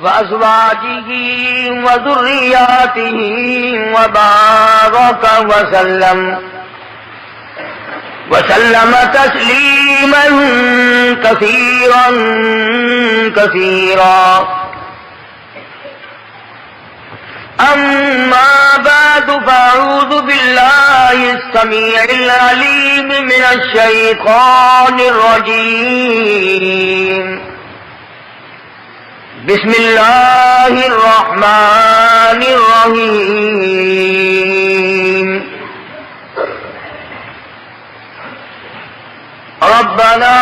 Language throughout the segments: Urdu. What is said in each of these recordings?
وأزواجه وذرياته وبارك وسلم تسليما كثيرا كثيرا. أما بعد فأعوذ بالله السميع العليم من الشيطان الرجيم. بسم الله الرحمن الرحيم. ربنا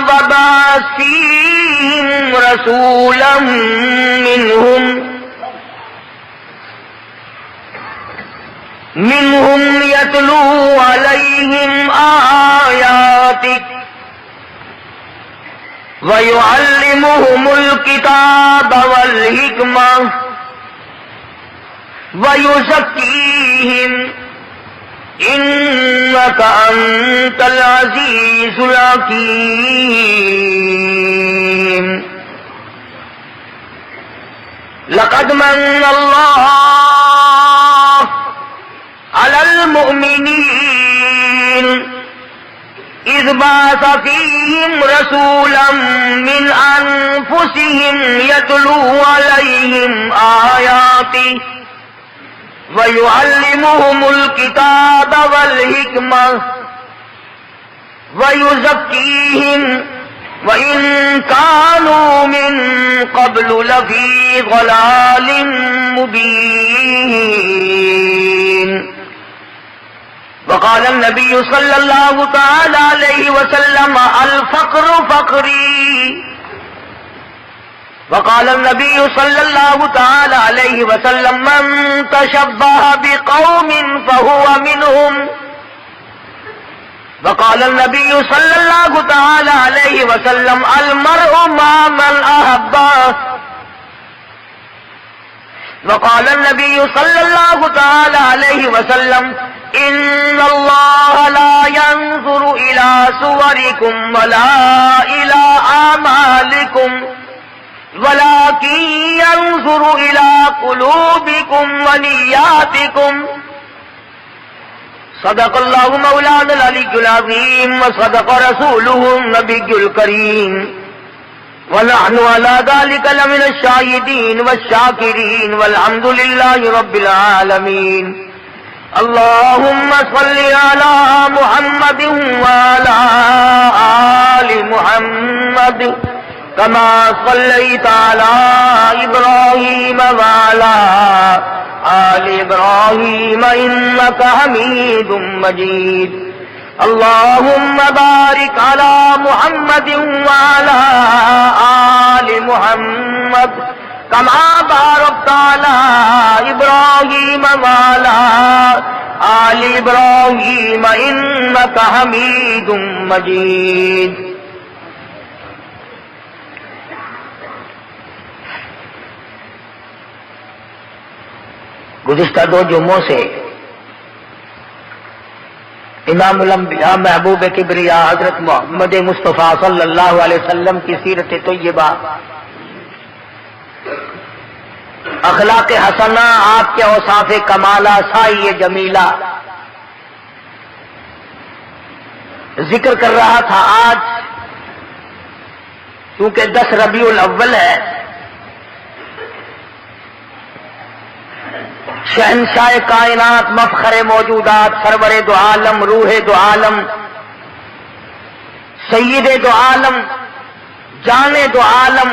وابعث فيهم رسولا منهم يتلو عليهم آياتك ويعلمهم الكتاب والحكمة ويزكيهم إنك أنت العزيز الحكيم. لقد من الله على المؤمنين إذ بعث فيهم رسولا من أنفسهم يتلو عليهم آياته ويعلمهم الكتاب والحكمة ويزكيهم وإن كانوا من قبل لفي ضلال مبين. وقال النبي صلى الله تعالى عليه وسلم الفقر فقري. وقال النبي صلى الله تعالى عليه وسلم من تشبه بقوم فهو منهم. وقال النبي صلى الله تعالى عليه وسلم المرء مع من أحبه. وقال النبي صلى الله تعالى عليه وسلم إن الله لا ينظر إلى صوركم ولا إلى أعمالكم ولكن ينظر إلى قلوبكم ونياتكم. صدق الله مولانا العلي العظيم وصدق رسوله النبي الكريم ونحن على ذلك لمن الشاهدين والشاكرين والحمد لله رب العالمين. اللهم صل على محمد وعلى آل محمد كما صليت على إبراهيم وعلى آل إبراهيم إنك حميد مجيد. اللهم بارك على محمد وعلى آل محمد كما باركت على إبراهيم وعلى آل إبراهيم إنك حميد مجيد. گزشتہ 2 جمعوں سے امام الانبیاء محبوب کبریا حضرت محمد مصطفیٰ صلی اللہ علیہ وسلم کی سیرت طیبہ، اخلاق حسنہ، آپ کے اوصاف کمالہ، سائی جمیلہ ذکر کر رہا تھا. آج کیونکہ 10 ربیع الاول ہے، شہنشاہ کائنات، مفخر موجودات، سرور دو عالم، روح دو عالم، سید دو عالم، جان دو عالم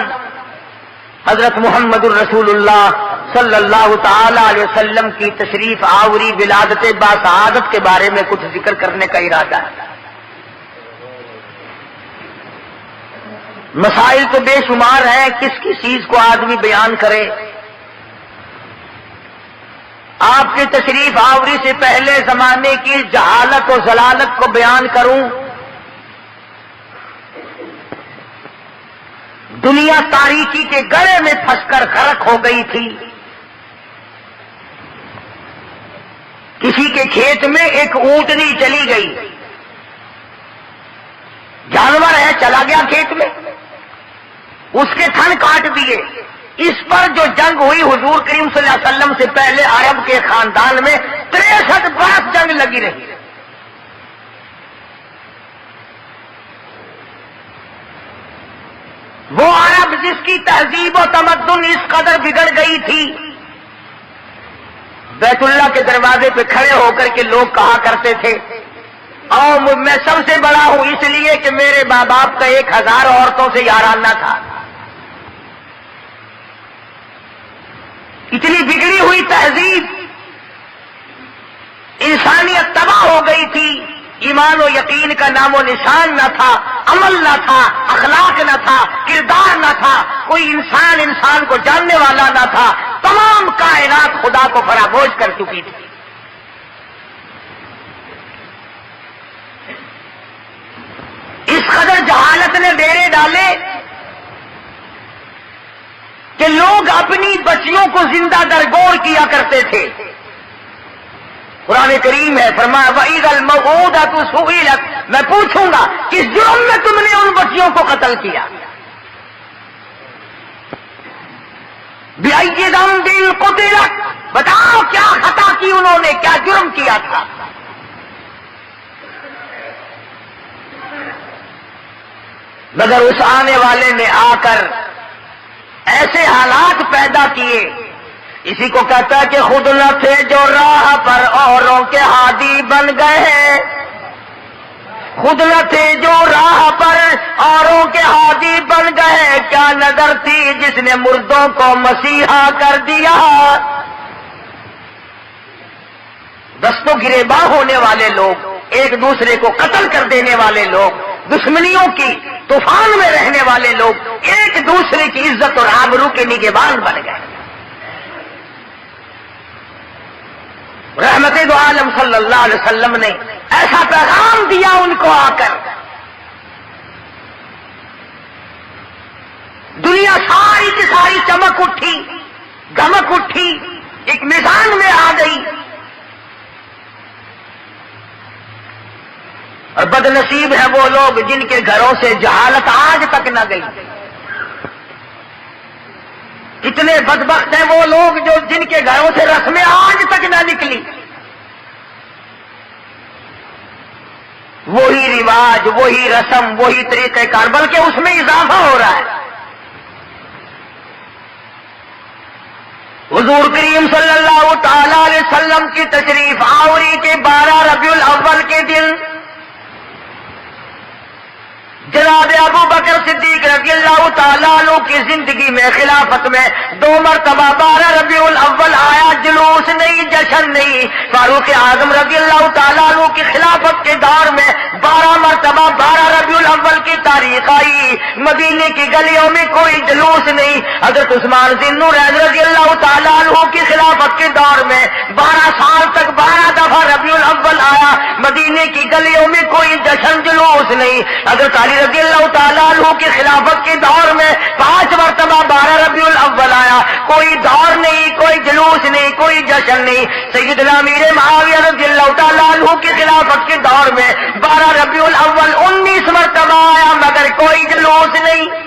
حضرت محمد الرسول اللہ صلی اللہ تعالی علیہ وسلم کی تشریف آوری ولادت باسعادت کے بارے میں کچھ ذکر کرنے کا ارادہ ہے. مسائل تو بے شمار ہیں، کس کس چیز کو آدمی بیان کرے. آپ کی تشریف آوری سے پہلے زمانے کی جہالت و ضلالت کو بیان کروں. دنیا تاریکی کے گڑھے میں پھنس کر غرق ہو گئی تھی. کسی کے کھیت میں ایک اونٹنی چلی گئی، جانور ہے چلا گیا کھیت میں، اس کے تھن کاٹ دیے، اکبر جو جنگ ہوئی حضور کریم صلی اللہ علیہ وسلم سے پہلے عرب کے خاندان میں 63 برس جنگ لگی رہی. وہ عرب جس کی تہذیب و تمدن اس قدر بگڑ گئی تھی، بیت اللہ کے دروازے پہ کھڑے ہو کر کے لوگ کہا کرتے تھے اور میں سب سے بڑا ہوں اس لیے کہ میرے ماں باپ کا 1000 عورتوں سے یارانہ تھا. اتنی بگڑی ہوئی تہذیب، انسانیت تباہ ہو گئی تھی، ایمان و یقین کا نام و نشان نہ تھا، عمل نہ تھا، اخلاق نہ تھا، کردار نہ تھا، کوئی انسان کو جاننے والا نہ تھا، تمام کائنات خدا کو فراموش کر چکی تھی. اس قدر جہالت نے ڈیرے ڈالے کہ لوگ اپنی بچیوں کو زندہ درگور کیا کرتے تھے. قرآن کریم ہے، فرمایا وَإِذَا الْمَوْءُودَةُ سُئِلَتْ، میں پوچھوں گا کس جرم میں تم نے ان بچیوں کو قتل کیا. بِأَيِّ ذَنبٍ قُتِلَتْ، بتاؤ کیا خطا کی انہوں نے، کیا جرم کیا تھا. مگر اس آنے والے نے آ کر ایسے حالات پیدا کیے، اسی کو کہتا ہے کہ خود نہ تھے جو راہ پر اوروں کے ہادی بن گئے. خود نہ تھے جو راہ پر اوروں کے ہادی بن گئے، کیا نظر تھی جس نے مردوں کو مسیحا کر دیا. دستوں گریباں ہونے والے لوگ، ایک دوسرے کو قتل کر دینے والے لوگ، دشمنیوں کی طوفان میں رہنے والے لوگ ایک دوسرے کی عزت اور آبرو کے نگہبان بن گئے. رحمت دو عالم صلی اللہ علیہ وسلم نے ایسا پیغام دیا ان کو آ کر، دنیا ساری کی ساری چمک اٹھی، دھمک اٹھی، ایک میدان میں آ گئی. اور بد نصیب ہے وہ لوگ جن کے گھروں سے جہالت آج تک نہ گئی. کتنے بدبخت ہیں وہ لوگ جو جن کے گھروں سے رسمیں آج تک نہ نکلی. وہی رواج، وہی رسم، وہی طریقہ کار، بلکہ اس میں اضافہ ہو رہا ہے. حضور کریم صلی اللہ تعالی علیہ وسلم کی تشریف آوری کے 12 ربیع الاول کے دن جناب ابو بکر صدیق رضی اللہ تعالیٰ عنہ کی زندگی میں، خلافت میں 2 مرتبہ 12 ربیع الاول آیا. جلوس نہیں، جشن نہیں. فاروق اعظم رضی اللہ تعالیٰ عنہ کی خلافت کے دور میں 12 مرتبہ 12 ربیع الاول کی تاریخ آئی. مدینے کی گلیوں میں کوئی جلوس نہیں. حضرت عثمان ذی النورین رضی اللہ تعالیٰ عنہ کی خلافت کے دور میں 12 سال تک 12 دفعہ ربیع الاول آیا. مدینے کی گلیوں میں کوئی جشن جلوس نہیں. حضرت علی رضی اللہ تعالیٰ عنہ کی خلافت کے دور میں 5 مرتبہ 12 ربیع الاول آیا. کوئی دور نہیں، کوئی جلوس نہیں، کوئی جشن نہیں. سیدنا امیر معاویہ رضی اللہ تعالیٰ عنہ کی خلافت کے دور میں 12 ربیع الاول 19 مرتبہ آیا، مگر کوئی جلوس نہیں.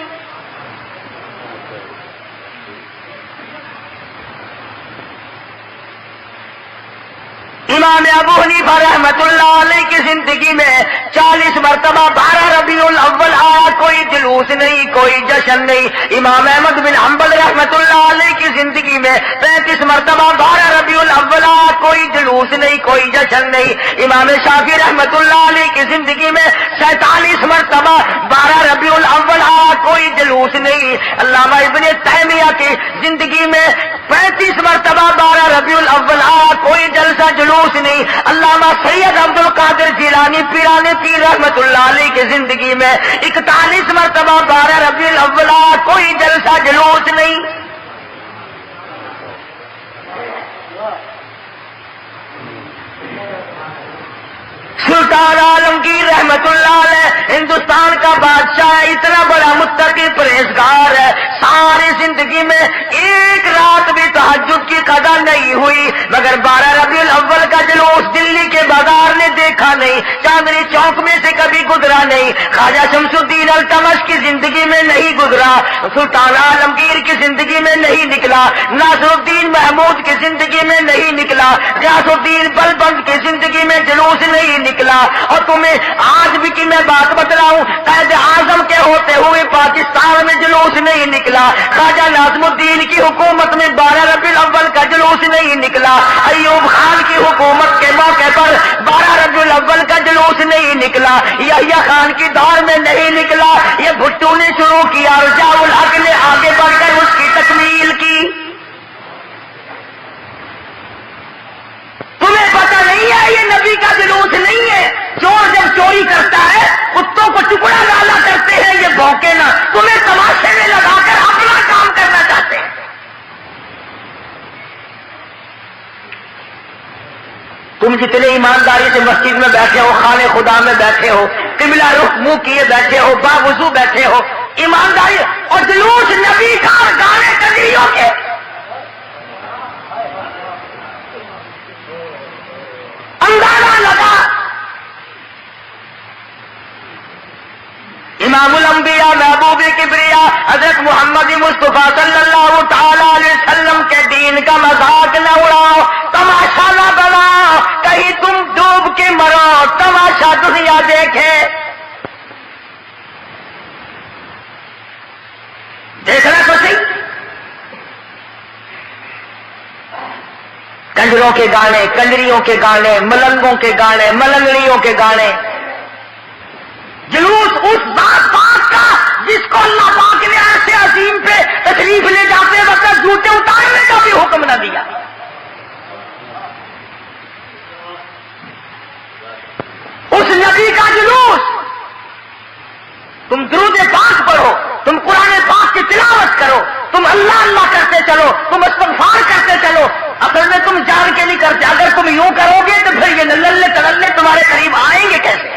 امام ابو حنیفہ رحمت اللہ علیہ کی زندگی میں 40 مرتبہ 12 ربیع الاول آیا، کوئی جلوس نہیں، کوئی جشن نہیں. امام احمد بن حنبل رحمت اللہ علیہ کی زندگی میں 35 مرتبہ 12 ربیع الاول آیا، کوئی جلوس نہیں، کوئی جشن نہیں. امام شافعی رحمت اللہ علیہ کی زندگی میں 47 مرتبہ 12 ربیع الاول آیا، کوئی جلوس نہیں. علامہ ابن تیمیہ کی زندگی میں 35 مرتبہ 12 ربیع الاول آیا، کوئی جلسہ جلوس نہیں. علامہ سید عبد القادر جیلانی پیران پیر رحمت اللہ علیہ کی زندگی میں 41 مرتبہ 12 ربیع الاول آیا، کوئی جلسہ جلوس نہیں. سلطان عالمگیر رحمت اللہ علیہ ہندوستان کا بادشاہ ہے، اتنا بڑا متقی پرہیزگار ہے. ساری زندگی میں ایک رات بھی تہجد کی قضا نہیں ہوئی، مگر 12 ربیع الاول کا جلوس دلی کے بازار نے دیکھا نہیں، چاندنی چوک میں سے کبھی گزرا نہیں. خواجہ شمس الدین التمش کی زندگی میں نہیں گزرا. سلطان عالمگیر کی زندگی میں نہیں نکلا، ناصر الدین محمود کی زندگی میں نہیں نکلا، غیاث الدین بلبند کی زندگی میں جلوس نہیں نکلا، اور تمہیں آج بھی کی میں بات بتلاؤں، قائد اعظم کے ہوتے ہوئے پاکستان میں جلوس نہیں نکلا، خواجہ ناظم الدین کی حکومت میں 12 ربیع الاول کا جلوس نہیں نکلا، ایوب خان کی حکومت کے موقع پر 12 ربیع الاول کا جلوس نہیں نکلا، یحییٰ خان کی دور میں نہیں نکلا، یہ بھٹو نے شروع کیا اور ضیاء الحق نے آگے بڑھ کر اس کی تکمیل کی۔ تمہیں پتہ نہیں ہے یہ نبی کا جلوس نہیں ہے؟ چور جب چوری کرتا ہے کتوں کو ٹکڑا ڈالا کرتے ہیں، یہ بھونکے نہ، تمہیں تماشے میں لگا کر اپنا کام کرنا چاہتے ہیں۔ تم جتنے ایمانداری سے مسجد میں بیٹھے ہو، خانے خدا میں بیٹھے ہو، قبلہ رخ منہ کیے بیٹھے ہو، باوضو بیٹھے ہو، ایمانداری اور جلوس نبی کا اور گانے کجریوں کے، اندازہ لگا۔ امام الانبیاء محبوب کبریا حضرت محمد مصطفیٰ صلی اللہ تعالی علیہ وسلم کے دین کا مذاق نہ اڑاؤ، تماشا نہ بناؤ، کہیں تم ڈوب کے مرو، تماشا دنیا دیکھے۔ دیکھنا تو صحیح، کنجروں کے گانے، کنجریوں کے گانے، ملنگوں کے گانے، ملنگڑیوں کے گانے، جلوس اس ذات پاک کا جس کو اللہ پاک نے عرش عظیم پہ تشریف لے جاتے وقت جوتے اتارنے کا بھی حکم نہ دیا۔ اس نبی کا جلوس، تم درود پاک پڑھو، تم قرآن پاک کی تلاوت کرو، تم اللہ اللہ کرتے چلو، تم استغفار کرتے چلو، اصل میں تم جان کے نہیں کرتے۔ اگر تم یوں کرو گے تو پھر یہ نلے تللے تمہارے قریب آئیں گے کیسے؟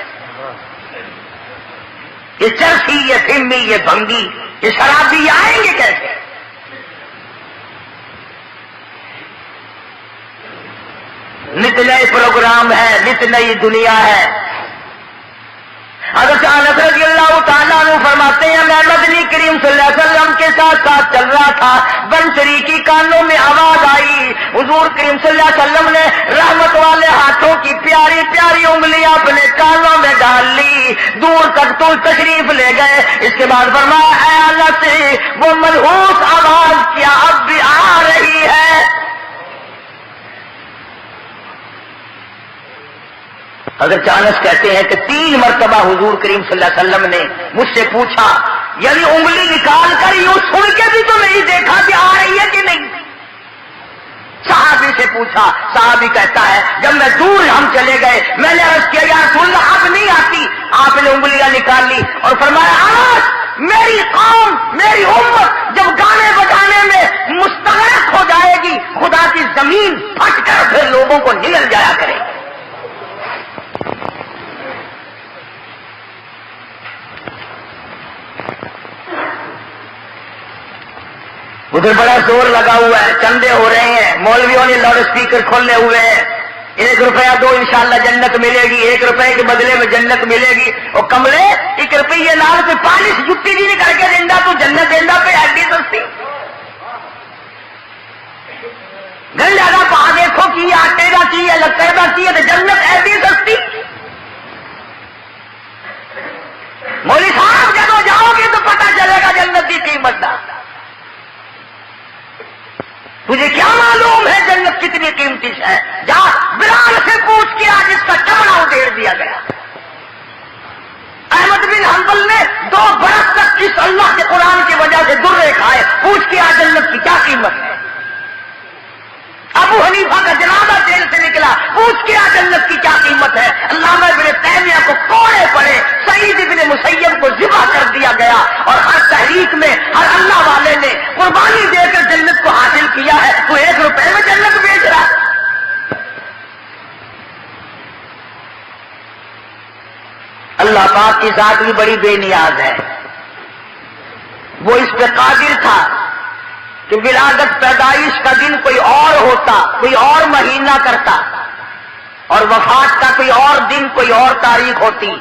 یہ چرسی، یہ فلمی، یہ بنگی، یہ شرابی آئیں گے کیسے؟ نت نئے پروگرام ہے، نت نئی دنیا ہے۔ حضرت انس رضی اللہ تعالیٰ عنہ فرماتے ہیں میں مدنی کریم صلی اللہ علیہ وسلم کے ساتھ ساتھ چل رہا تھا، بنسری کی کانوں میں آواز آئی، حضور کریم صلی اللہ علیہ وسلم نے رحمت والے ہاتھوں کی پیاری پیاری انگلیاں اپنے کانوں میں ڈال لی، دور تک تو تشریف لے گئے۔ اس کے بعد فرمایا اے انس، وہ منحوس آواز کیا اب بھی آ رہی ہے؟ حضرت انس کہتے ہیں کہ 3 مرتبہ حضور کریم صلی اللہ علیہ وسلم نے مجھ سے پوچھا، یعنی انگلی نکال کر یوں سن کے بھی تو نہیں دیکھا کہ آ رہی ہے کہ نہیں؟ صحابی سے پوچھا، صحابی کہتا ہے جب میں دور ہم چلے گئے میں نے عرض کیا یا رسول اللہ اب نہیں آتی، آپ نے انگلیاں نکال لی اور فرمایا انس میری قوم میری امت جب گانے بجانے میں مستغرق ہو جائے گی خدا کی زمین پھٹ کر پھر لوگوں کو نگل جایا کرے گی۔ ادھر بڑا زور لگا ہوا ہے، چندے ہو رہے ہیں، مولویوں نے لاؤڈ اسپیکر کھولے ہوئے ہیں، 1 روپیہ دو انشاءاللہ جنت ملے گی، 1 روپے کے بدلے میں جنت ملے گی۔ اور کملے 1 روپیے نال پہ پالش جتی بھی نہیں کر کے دینا تو جنت دینا پہ ایڈی سستی گل زیادہ پا دیکھو کی آٹے کا کی ہے لکڑ کا کی ہے تو جنت ایڈی سستی۔ مولوی صاحب جب جاؤ گے تو پتہ چلے گا جنت کی قیمت کا۔ تجھے کیا معلوم ہے جنت کتنی قیمتی ہے؟ جا بلال سے پوچھ کے آج اس کا چمڑا ادھیڑ دیا گیا۔ احمد بن حنبل نے 2 برس تک اس اللہ کے قرآن کی وجہ سے درے کھائے، پوچھ کے آج جنت کی کیا قیمت ہے؟ ابو حنیفہ کا جنازہ جیل سے نکلا، پوچھ کے آج جنت کی کیا قیمت ہے؟ علامہ ابن تیمیہ کو کوڑے پڑے، سعید ابن مسیب کو ذبح کر دیا گیا، اور ہر تحریک میں ہر اللہ والے نے قربانی دے کر جنت کو حاصل کیا ہے، تو 1 روپے میں جنت بیچ رہا۔ اللہ پاک کی ذات بھی بڑی بے نیاز ہے، وہ اس پہ قادر تھا کہ ولادت پیدائش کا دن کوئی اور ہوتا، کوئی اور مہینہ کرتا، اور وفات کا کوئی اور دن کوئی اور تاریخ ہوتی۔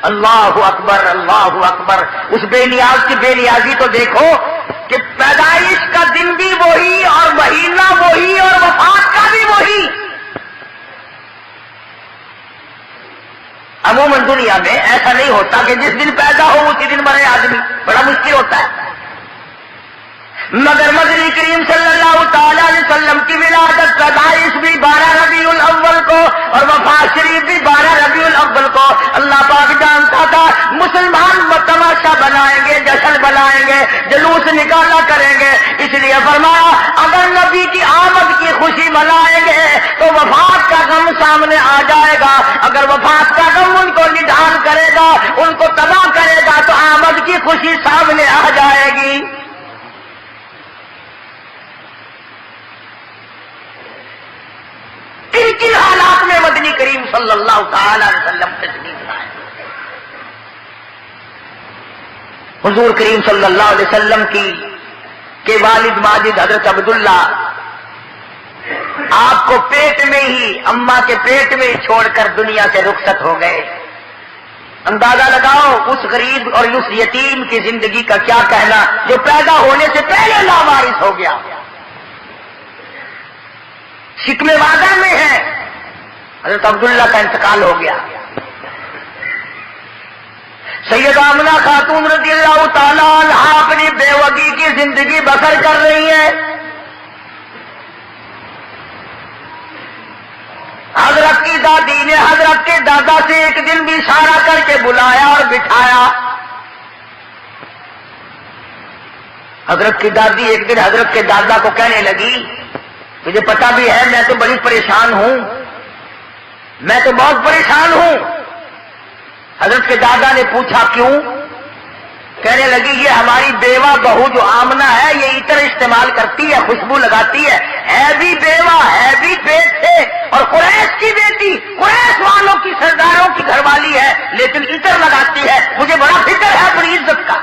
اللہ اکبر اللہ اکبر، اس بے نیاز کی بے نیازی تو دیکھو کہ پیدائش کا دنیا میں ایسا نہیں ہوتا کہ جس دن پیدا ہو اسی دن مرے آدمی، بڑا مشکل ہوتا ہے، مگر مدنی کریم صلی اللہ تعالی علیہ وسلم کی ولادت پیدائش بھی 12 ربیع الاول کو اور وفات شریف بھی 12 ربیع الاول کو اللہ پاک جانتا تھا مسلمان تماشا بنائیں گے، جشن بنائیں گے، جلوس نکالا کریں گے، اس لیے فرمایا اگر نبی کی آمد کی خوشی منائیں گے تو وفات کا غم سامنے آ جائے گا، اگر وفات کا غم ان کو نڈھال کرے گا، ان کو تباہ کرے گا تو آمد کی خوشی سامنے آ جائے گی۔ کن حالات میں مدنی کریم صلی اللہ تعالی علیہ وسلم تشریف لائے؟ حضور کریم صلی اللہ علیہ وسلم کے والد ماجد حضرت عبداللہ آپ کو پیٹ میں ہی، اماں کے پیٹ میں ہی چھوڑ کر دنیا سے رخصت ہو گئے۔ اندازہ لگاؤ اس غریب اور اس یتیم کی زندگی کا کیا کہنا جو پیدا ہونے سے پہلے لاوارث ہو گیا، شکم وعدہ میں ہے، حضرت عبداللہ کا انتقال ہو گیا۔ سیدہ آمنہ خاتون رضی اللہ تعالیٰ عنہ اپنی بیوگی کی زندگی بسر کر رہی ہیں۔ حضرت کی دادی نے حضرت کے دادا سے ایک دن بھی اشارہ کر کے بلایا اور بٹھایا۔ حضرت کی دادی ایک دن حضرت کے دادا کو کہنے لگی تجھے پتا بھی ہے میں تو بڑی پریشان ہوں، میں تو بہت پریشان ہوں۔ حضرت کے دادا نے پوچھا کیوں؟ کہنے لگی یہ ہماری بیوہ بہو جو آمنہ ہے یہ عطر استعمال کرتی ہے، خوشبو لگاتی ہے بھی بیوہ ہے بھی پیٹ سے اور قریش کی بیٹی، قریش والوں کی سرداروں کی گھر والی ہے لیکن عطر لگاتی ہے، مجھے بڑا فکر ہے اپنی عزت کا۔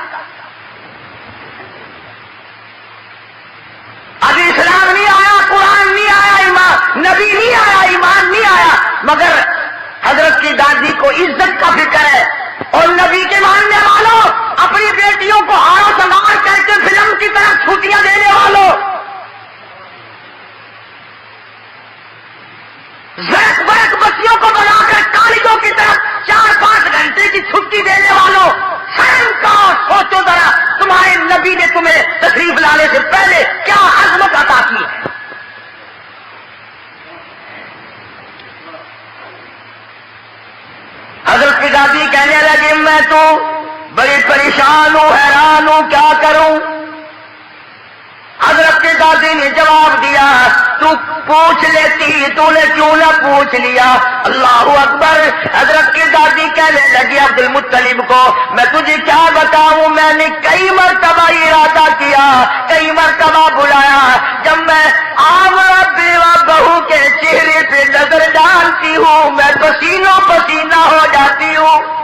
ابھی اسلام نہیں آیا، قرآن نہیں آیا، ایمان نبی نہیں آیا، ایمان نہیں آیا، مگر حضرت کی دادی کو عزت کا فکر ہے۔ اور نبی کے ماننے والوں، اپنی بیٹیوں کو ہارو سنوار کر کے فلم کی طرف چھٹیاں دینے والوں، زیک بیک بچیوں کو بنا کر کالجوں کی طرف 4-5 گھنٹے کی چھٹی دینے والوں، شرم کا سوچو ذرا تمہارے نبی نے تمہیں تشریف لانے سے پہلے کیا عظمت عطا کی ہے۔ حضرت کی دادی کہنے لگی میں تو بڑی پریشان ہوں، حیران ہوں، کیا کروں؟ حضرت کی دادی نے جواب دیا تو پوچھ لیتی، تو نے کیوں نہ پوچھ لیا؟ اللہ اکبر۔ حضرت کی دادی کہنے لگی عبد المطلب کو میں تجھے کیا بتاؤں، میں نے کئی مرتبہ ارادہ کیا، کئی مرتبہ بلایا، جب میں آمنہ بیوہ بہو کے چہرے پہ نظر ڈالتی ہوں میں پسینوں پسینہ ہو جاتی ہوں،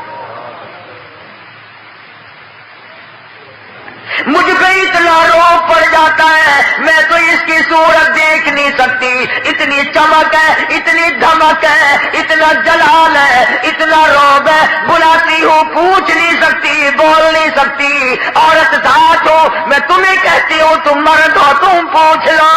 مجھ پہ اتنا روب پڑ جاتا ہے، میں تو اس کی صورت دیکھ نہیں سکتی، اتنی چمک ہے، اتنی دھمک ہے، اتنا جلال ہے، اتنا روب ہے، بلاتی ہوں پوچھ نہیں سکتی، بول نہیں سکتی، عورت ذات ہو، میں تمہیں کہتی ہوں تم مرد ہو تم پوچھ لو۔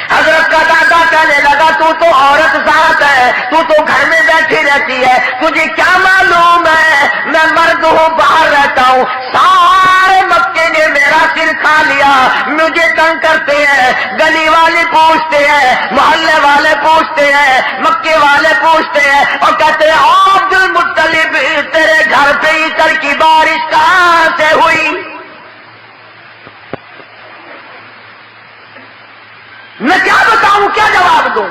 حضرت کا دادا کہنے لگا تو عورت ذات ہے، تو گھر میں بیٹھی رہتی ہے، تجھے کیا معلوم ہے میں مرد ہوں، باہر رہتا ہوں، سارے مکے نے میرا سر کھا لیا، مجھے تنگ کرتے ہیں، گلی والے پوچھتے ہیں، محلے والے پوچھتے ہیں، مکے والے پوچھتے ہیں اور کہتے ہیں عبد المطلب تیرے گھر پہ عطر کی بارش کہاں سے ہوئی؟ میں کیا بتاؤں، کیا جواب دوں،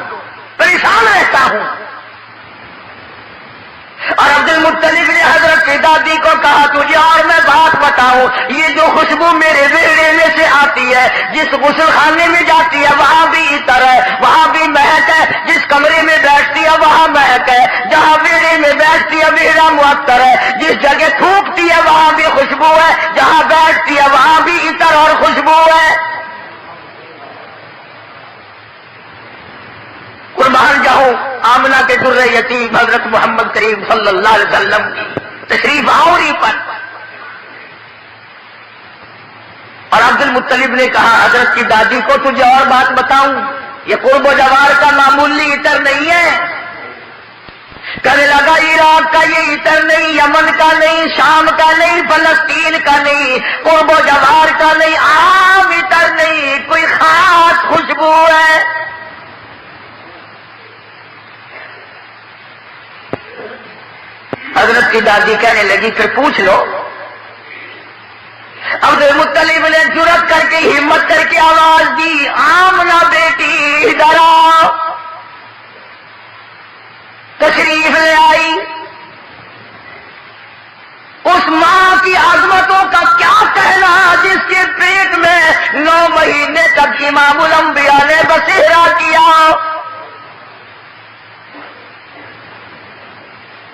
پریشان رہتا ہوں۔ اور عبد المطلب نے حضرت کی دادی کو کہا تجھے اور میں بات بتاؤں، یہ جو خوشبو میرے ویڑے میں سے آتی ہے، جس غسل خانے میں جاتی ہے وہاں بھی عطر ہے، وہاں بھی مہک ہے، جس کمرے میں بیٹھتی ہے وہاں مہک ہے، جہاں ویڑے میں بیٹھتی ہے ویڑا معطر ہے، جس جگہ تھوکتی ہے وہاں بھی خوشبو ہے، جہاں بیٹھتی ہے وہاں بھی عطر اور خوشبو ہے۔ قربان جاؤں آمنہ کے در یتیم حضرت محمد کریم صلی اللہ علیہ وسلم کی تشریف آوری پر۔ اور عبد المطلب نے کہا حضرت کی دادی کو تجھے اور بات بتاؤں، یہ قرب و جوار کا معمولی عطر نہیں ہے. کہنے لگا عراق کا یہ عطر نہیں، یمن کا نہیں، شام کا نہیں، فلسطین کا نہیں، قرب و جوار کا نہیں، عام عطر نہیں، کوئی خاص خوشبو ہے. حضرت کی دادی کہنے لگی پھر پوچھ لو. عبد المطلب نے جرأت کر کے ہمت کر کے آواز دی، آمنہ بیٹی ادھر آؤ. تشریف لے آئی. اس ماں کی عظمتوں کا کیا کہنا جس کے پیٹ میں 9 مہینے تک امام الانبیاء نے بسیرا کیا.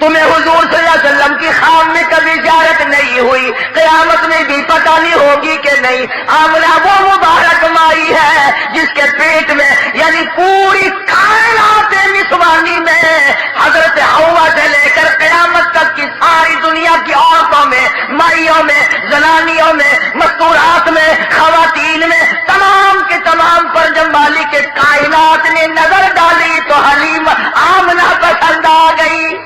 تمہیں حضور صلی اللہ علیہ وسلم کی خام میں کبھی زیارت نہیں ہوئی، قیامت میں بھی پتہ نہیں ہوگی کہ نہیں. آمنہ وہ مبارک مائی ہے جس کے پیٹ میں یعنی پوری کائنات نسوانی میں حضرت حوا سے لے کر قیامت تک کی ساری دنیا کی عورتوں میں، مائیوں میں، زنانیوں میں، مستورات میں، خواتین میں، تمام کے تمام پر جب مالک کے کائنات نے نظر ڈالی تو حلیم آمنہ پسند آ گئی.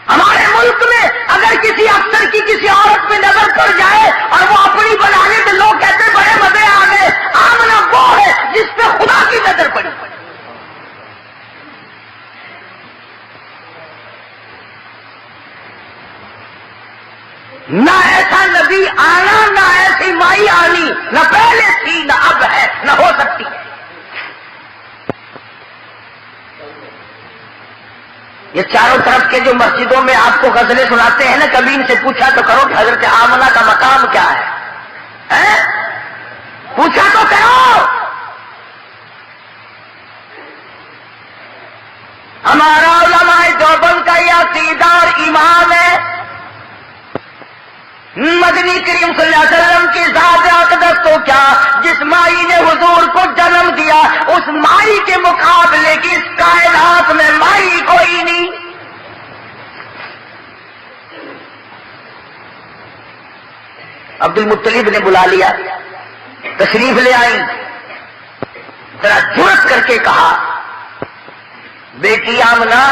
ہمارے ملک میں اگر کسی افسر کی کسی عورت پہ نظر پڑ جائے اور وہ اپنی بنانے تو لوگ کہتے بڑے مزے آ گئے. آمنہ وہ ہے جس پہ خدا کی نظر پڑی. نہ ایسا نبی آنا، نہ ایسی مائی آنی، نہ پہلے تھی نہ اب ہے نہ ہو سکتی ہے. یہ چاروں طرف کے جو مسجدوں میں آپ کو غزلیں سناتے ہیں نا، کبھی ان سے پوچھا تو کرو کہ حضرت آمنہ کا مقام کیا ہے؟ پوچھا تو کرو. ہمارا علماء دیوبند کا یہ عقیدہ اور ایمان ہے. مدنی کریم صلی اللہ علیہ وسلم کی ذات اقدس تو کیا، جس مائی نے حضور کو جنم دیا اس مائی کے مقابلے کی اس کائنات میں مائی کوئی نہیں. عبد المطلب نے بلا لیا، تشریف لے آئی. ذرا جرأت کر کے کہا، بیٹی آمنہ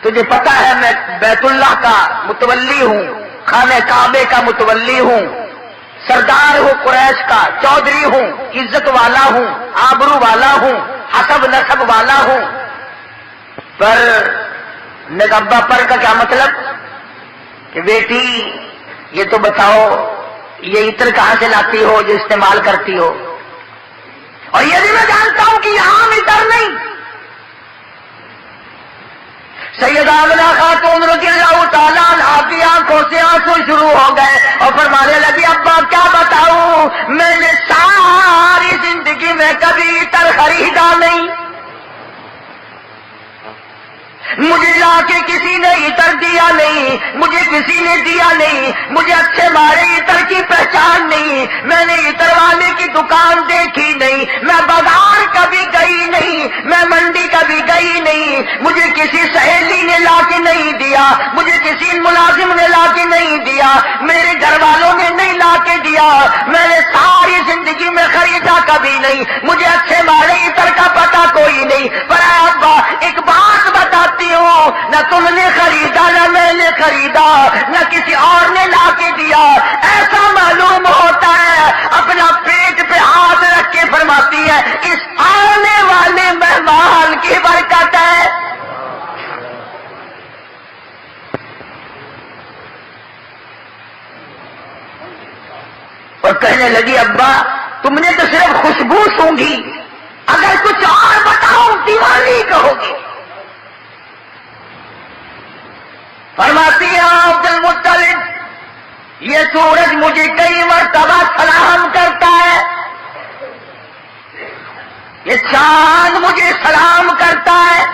تجھے پتا ہے میں بیت اللہ کا متولی ہوں، خانہ کعبے کا متولی ہوں، سردار ہوں قریش کا، چودھری ہوں، عزت والا ہوں، آبرو والا ہوں، حسب نسب والا ہوں. پر نگبہ پر کا کیا مطلب کہ بیٹی یہ تو بتاؤ یہ عطر کہاں سے لاتی ہو جو استعمال کرتی ہو؟ اور یہ بھی میں جانتا ہوں کہ یہ عام عطر نہیں. سیدہ آمنہ خاتون رضی اللہ تعالیٰ عنہا کی آنکھوں سے آنسو شروع ہو گئے اور فرمانے لگی ابا کیا بتاؤں، میں نے ساری زندگی میں کبھی عطر خریدا نہیں، مجھے لا کے کسی نے عطر دیا نہیں، مجھے کسی نے دیا نہیں، مجھے اچھے مارے عطر کی پہچان نہیں، میں نے عطر والے کی دکان دیکھی نہیں، میں بازار کبھی گئی نہیں، میں منڈی کبھی گئی نہیں، مجھے کسی سہیلی نے لا کے نہیں دیا، مجھے کسی ملازم نے لا کے نہیں دیا، میرے گھر والوں نے نہیں لا کے دیا، میں نے ساری زندگی میں خریدا کبھی نہیں، مجھے اچھے مارے عطر کا پتہ کوئی نہیں. پر ابا ایک بات بتاتی ہوں، نہ تم نے خریدا نہ میں نے خریدا نہ کسی اور نے لا کے دیا. ایسا معلوم ہوتا ہے اپنا پیٹ پہ ہاتھ رکھ کے فرماتی ہے اس آنے والے مہمان کی برکت ہے. اور کہنے لگی ابا تم نے تو صرف خوشبو سونگھی، اگر کچھ اور بتاؤ دیوانی کہو گی. فرماتی ہے عبد المطلب یہ سورج مجھے کئی مرتبہ سلام کرتا ہے، یہ چاند مجھے سلام کرتا ہے،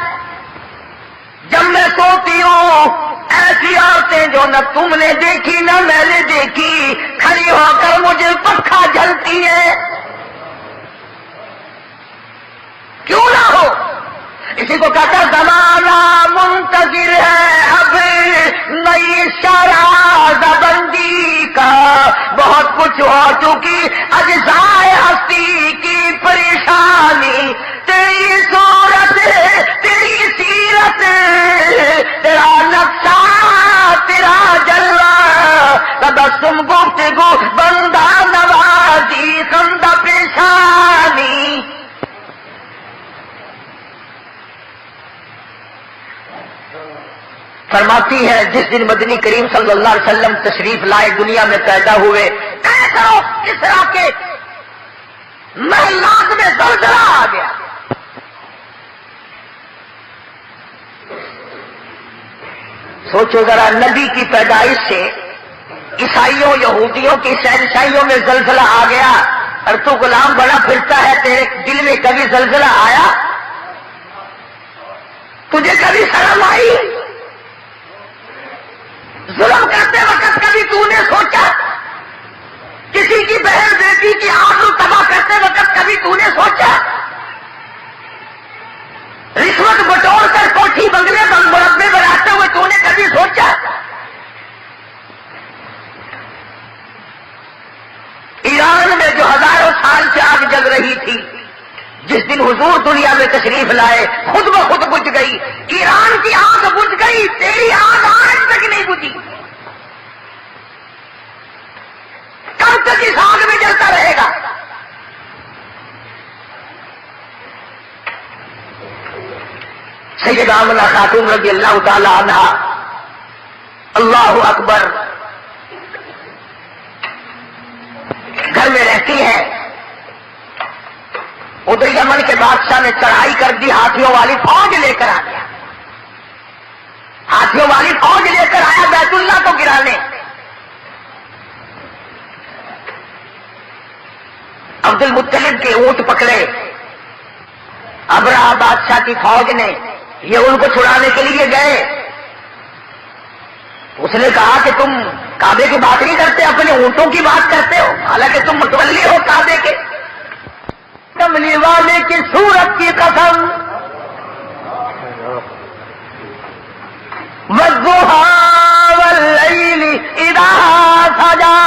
جب میں سوتی ہوں ایسی عورتیں جو نہ تم نے دیکھی نہ میں نے دیکھی کھڑی ہو کر مجھے پنکھا جھلتی ہے. کیوں نہ ہو، اسی کو کہتا زمانہ منتظر ہے اب نئی شراز بندی کا بہت کچھ ہو چکی اجزائے ہستی کی پریشانی، تیری صورت تیری سیرت تیرا نقشہ تیرا جلوہ، تبسم گفتگو بندہ نوازی خندہ پیشانی۔ فرماتی ہے جس دن مدنی کریم صلی اللہ علیہ وسلم تشریف لائے، دنیا میں پیدا ہوئے، اس طرح کے محلات میں زلزلہ آ گیا۔ سوچو ذرا، نبی کی پیدائش سے عیسائیوں یہودیوں کی شہنشاہیوں میں زلزلہ آ گیا، اور تو غلام بنا پھرتا ہے، تیرے دل میں کبھی زلزلہ آیا؟ تجھے کبھی شرم آئی؟ ظلم کرتے وقت کبھی تو نے سوچا؟ کسی کی بہن بیٹی کی آبرو تباہ کرتے وقت کبھی تو نے سوچا؟ رشوت بٹور کر کوٹھی بنگلے مربے بناتے ہوئے تو نے کبھی سوچا؟ ایران میں جو ہزاروں سال سے آگ جل رہی تھی، جس دن حضور دنیا میں تشریف لائے خود بخود بجھ گئی۔ ایران کی آگ بجھ گئی، تیری آگ آج تک نہیں بجھی۔ کب تک اس آگ میں جلتا رہے گا؟ سیدہ آمنہ خاتون رضی اللہ تعالی عنہ، اللہ اکبر، گھر میں رہتی ہے، ادھر یمن کے بادشاہ نے چڑھائی کر دی، ہاتھیوں والی فوج لے کر آ گیا، ہاتھیوں والی فوج لے کر آیا بیت اللہ کو گرانے۔ عبد المطلب کے اونٹ پکڑے ابرہہ بادشاہ کی فوج نے، یہ ان کو چھڑانے کے لیے گئے۔ اس نے کہا کہ تم کعبے کی بات نہیں کرتے، اپنے اونٹوں کی بات کرتے ہو، حالانکہ تم متولی ہو کعبے کے۔ کملی والے کی صورت کی قسم، والضحیٰ واللیل اذا سجا،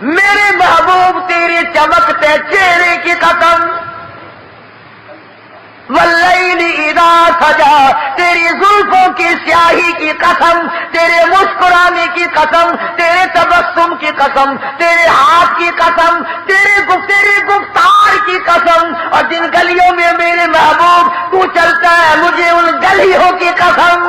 میرے محبوب تیرے چمکتے چہرے کی قسم، واللیل اذا سجا، تیری زلفوں کی سیاہی کی قسم، تیرے مسکرانے کی قسم، تیرے تبسم کی قسم، تیرے ہاتھ کی قسم، تیرے گفتار کی قسم، اور جن گلیوں میں میرے محبوب تو چلتا ہے مجھے ان گلیوں کی قسم۔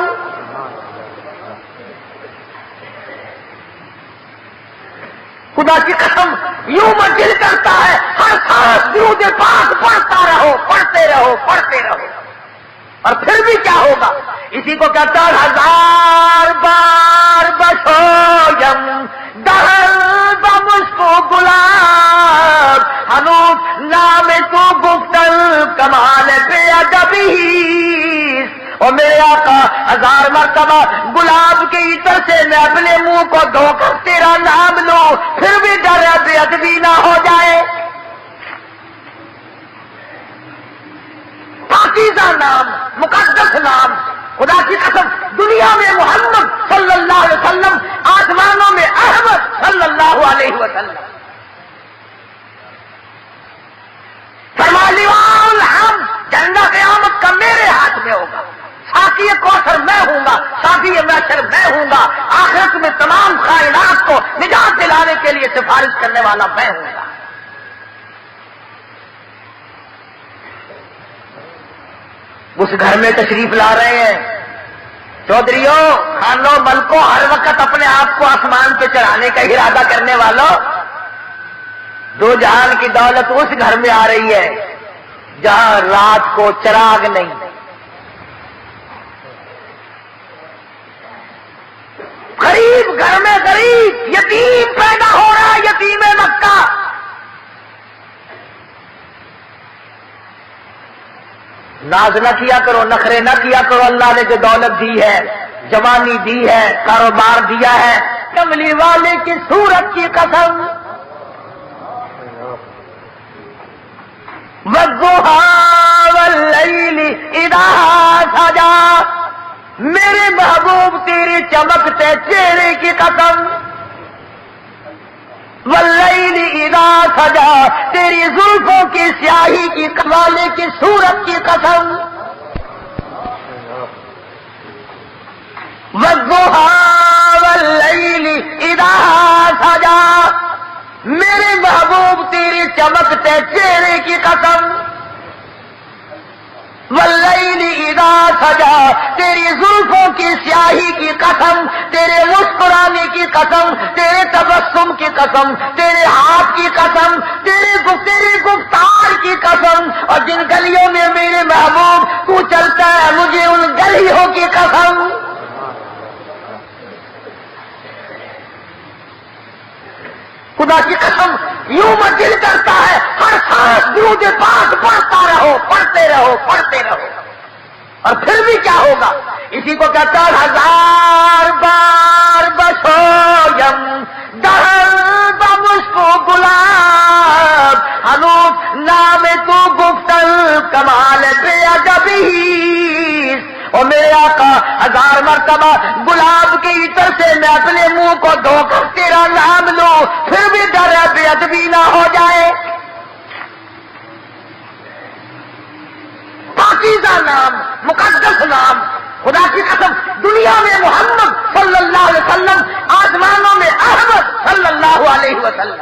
خدا کی قسم، یوں میں دل کرتا ہے ہر سانس درود پاک پڑھتا رہو، پڑھتے رہو، پڑھتے رہو، اور پھر بھی کیا ہوگا؟ اسی کو کہتا ہے ہزار بار بشویم دہل بمشکو گلاب، ہنوز نام تو گفتن کمال بے ادبی، اور میرے آقا ہزار مرتبہ گلاب کے عطر سے میں اپنے منہ کو دھو کر تیرا نام لوں، پھر بھی ڈر ہے بے ادبی نہ ہو جائے۔ پاکیزہ نام، مقدس نام، خدا کی قسم دنیا میں محمد صلی اللہ علیہ وسلم، آسمانوں میں احمد صلی اللہ علیہ وسلم۔ فرما لیوان ہم، جھنڈا قیامت کا میرے ہاتھ میں ہوگا، ساقی کوثر میں ہوں گا، ساقی محشر میں ہوں گا، آخرت میں تمام کائنات کو نجات دلانے کے لیے سفارش کرنے والا میں ہوں گا۔ اس گھر میں تشریف لا رہے ہیں چودھریوں، خانوں، ملکوں، ہر وقت اپنے آپ کو آسمان پہ چڑھانے کا ارادہ کرنے والوں، دو جہان کی دولت اس گھر میں آ رہی ہے جہاں رات کو چراغ نہیں، غریب گھر میں غریب یتیم پیدا ہو رہا ہے، یتیم مکہ۔ ناز نہ کیا کرو، نخرے نہ کیا کرو، اللہ نے جو دولت دی ہے، جوانی دی ہے، کاروبار دیا ہے، کملی والے کی صورت کی قسم، والضحیٰ واللیل اذا سجا، میرے محبوب تیرے چمکتے چہرے کی قسم، واللیل اذا سجا تیری زلفوں کی سیاہی کی کمالے کی صورت کی قسم، والضحی واللیل اذا سجا میرے محبوب تیرے چمکتے چہرے کی قسم، واللیل اذا سجا تیری زلفوں کی سیاہی کی قسم، تیرے مسکرانے کی قسم، تیرے تبسم کی قسم، تیرے ہاتھ کی قسم، تیری گفتار کی قسم، اور جن گلیوں میں میرے محبوب تو چلتا ہے مجھے ان گلیوں کی قسم۔ خدا کی قسم یوں میں دل کرتا ہے ہر سانس درود پاک پڑھتے رہو پڑھتے رہو، اور پھر بھی کیا ہوگا؟ اسی کو کہتا ہے ہزار بار بسویم دہر بمشکو گلاب ہنوز نام تو گفتل کمال بے ادبی، اور میرے آقا ہزار مرتبہ گلاب کے عطر سے میں اپنے منہ کو دھو کر تیرا نام لوں، پھر بھی ڈر ہے بے ادبی نہ ہو جائے۔ پاکیزہ نام، مقدس نام، خدا کی قسم دنیا میں محمد صلی اللہ علیہ وسلم، آسمانوں میں احمد صلی اللہ علیہ وسلم۔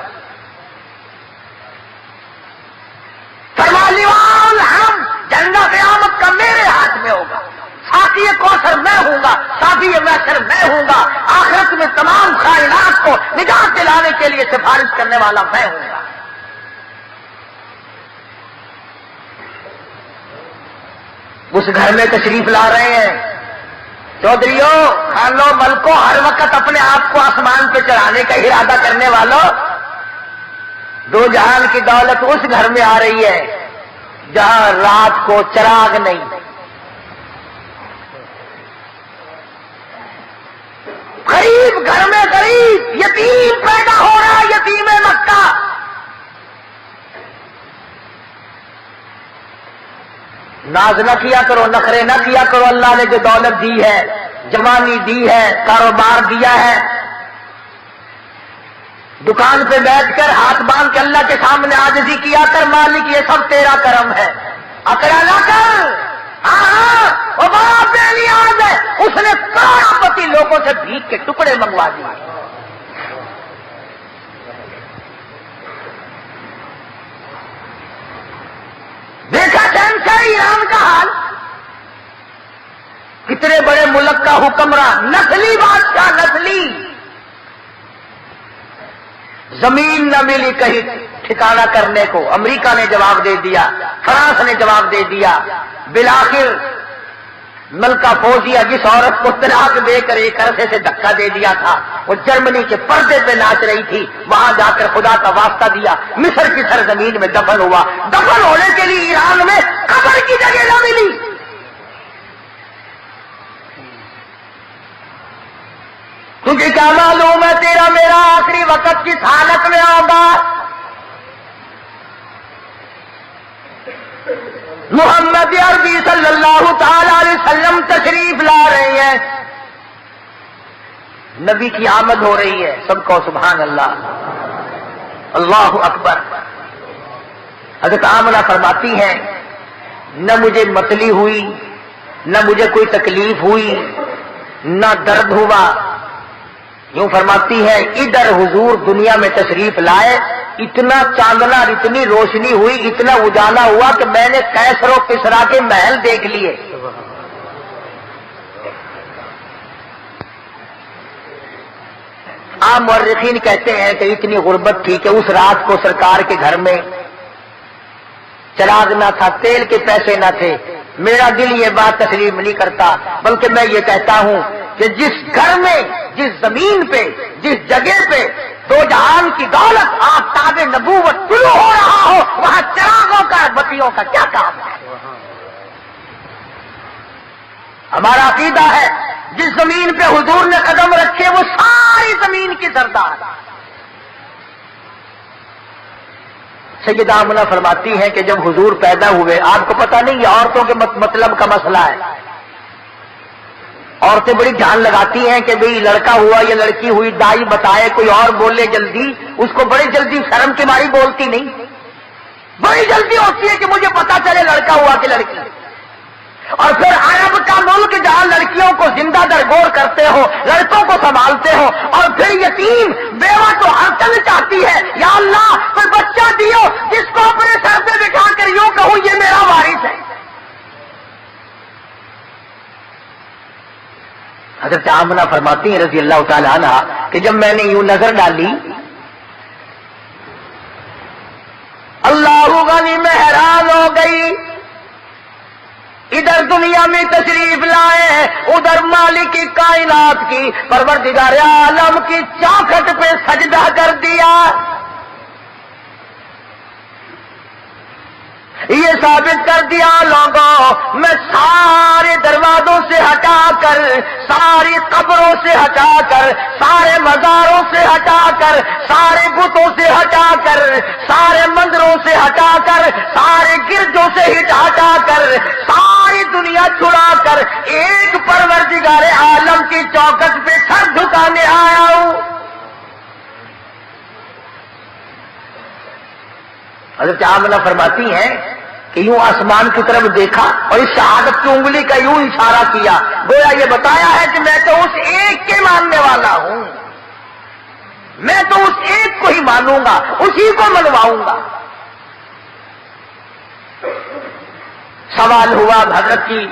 فرمالیوال ہم جنہ قیامت کا میرے ہاتھ میں ہوگا، ساتھی کوثر میں ہوں گا، ساتھی محشر میں ہوں گا، آخرت میں تمام کائنات کو نجات دلانے کے لیے سفارش کرنے والا میں ہوں گا۔ اس گھر میں تشریف لا رہے ہیں چودھریوں، خانوں، ملکوں، ہر وقت اپنے آپ کو آسمان پہ چڑھانے کا ارادہ کرنے والوں، دو جہان کی دولت اس گھر میں آ رہی ہے جہاں رات کو چراغ نہیں، غریب گھر میں غریب یتیم پیدا ہو رہا، یتیم مکہ۔ ناز نہ کیا کرو، نخرے نہ کیا کرو، اللہ نے جو دولت دی ہے، جوانی دی ہے، کاروبار دیا ہے، دکان پہ بیٹھ کر ہاتھ باندھ کے اللہ کے سامنے عاجزی کیا کر، مالک یہ سب تیرا کرم ہے، اکڑا نہ کر۔ ہاں وہ بڑا بے نیاز ہے، اس نے کروڑپتی لوگوں سے بھیک کے ٹکڑے منگوا دیے۔ دیکھا شہنشاہ ایران کا حال، کتنے بڑے ملک کا حکمراں، نسلی بادشاہ، نسلی، زمین نہ ملی کہیں ٹھکانہ کرنے کو، امریکہ نے جواب دے دیا، فرانس نے جواب دے دیا، بالآخر ملکہ فوزیہ جس عورت کو طلاق دے کر ایک عرصے سے دھکا دے دیا تھا، وہ جرمنی کے پردے پہ ناچ رہی تھی، وہاں جا کر خدا کا واسطہ دیا، مصر کی سرزمین میں دفن ہوا، دفن ہونے کے لیے ایران میں قبر کی جگہ نہ ملی۔ کیونکہ کیا معلوم ہے تیرا میرا آخری وقت کس حالت میں ہوگا۔ محمد عربی صلی اللہ تعالی علیہ وسلم تشریف لا رہے ہیں، نبی کی آمد ہو رہی ہے، سب کو سبحان اللہ، اللہ اکبر۔ حضرت آمنہ فرماتی ہیں نہ مجھے متلی ہوئی، نہ مجھے کوئی تکلیف ہوئی، نہ درد ہوا، یوں فرماتی ہے ادھر حضور دنیا میں تشریف لائے، اتنا چاندنا، اتنی روشنی ہوئی، اتنا اجالا ہوا کہ میں نے کیسر و کسرا کے محل دیکھ لیے۔ عام مورخین کہتے ہیں کہ اتنی غربت تھی کہ اس رات کو سرکار کے گھر میں چراغ نہ تھا، تیل کے پیسے نہ تھے۔ میرا دل یہ بات تسلیم نہیں کرتا، بلکہ میں یہ کہتا ہوں کہ جس گھر میں، جس زمین پہ، جس جگہ پہ دو جہان کی دولت آفتاب نبوت طلوع ہو رہا ہو، وہاں چراغوں کا، بتیوں کا کیا کام ہے؟ ہمارا عقیدہ ہے جس زمین پہ حضور نے قدم رکھے وہ ساری زمین کی سردار۔ سیدہ آمنہ فرماتی ہیں کہ جب حضور پیدا ہوئے، آپ کو پتہ نہیں یہ عورتوں کے مطلب کا مسئلہ ہے، عورتیں بڑی جان لگاتی ہیں کہ بھئی لڑکا ہوا یا لڑکی ہوئی، دائی بتائے، کوئی اور بولے جلدی، اس کو بڑی جلدی شرم کی ماری بولتی نہیں، بڑی جلدی ہوتی ہے کہ مجھے پتا چلے لڑکا ہوا کہ لڑکی. اور پھر عرب کا ملک جہاں لڑکیوں کو زندہ درگور کرتے ہو، لڑکوں کو سنبھالتے ہو، اور پھر یتیم بیوہ تو ہر چاہتی ہے یا اللہ کوئی بچہ دیو جس کو اپنے سر پہ بٹھا کر یوں کہوں یہ میرا وارث ہے. حضرت آمنہ فرماتی ہیں رضی اللہ تعالی عنہ کہ جب میں نے یوں نظر ڈالی، اللہ غنی میں حیران ہو گئی. ادھر دنیا میں تشریف لائے، ادھر مالک کی کائنات کی پروردگار عالم کی چوکھٹ پہ سجدہ کر دیا. یہ ثابت کر دیا لوگوں میں سارے دروازوں سے ہٹا کر، ساری قبروں سے ہٹا کر، سارے مزاروں سے ہٹا کر، سارے بتوں سے ہٹا کر، سارے مندروں سے ہٹا کر، سارے گرجوں سے ہٹا کر، ساری دنیا چھڑا کر ایک پروردگار عالم کی چوکٹ پہ سر جھکانے آیا ہوں. حضرت آمنہ فرماتی ہیں کہ یوں آسمان کی طرف دیکھا اور اس شہادت کی انگلی کا یوں اشارہ کیا، گویا یہ بتایا ہے کہ میں تو اس ایک کے ماننے والا ہوں، میں تو اس ایک کو ہی مانوں گا، اسی کو منواؤں گا. سوال ہوا حضرت کی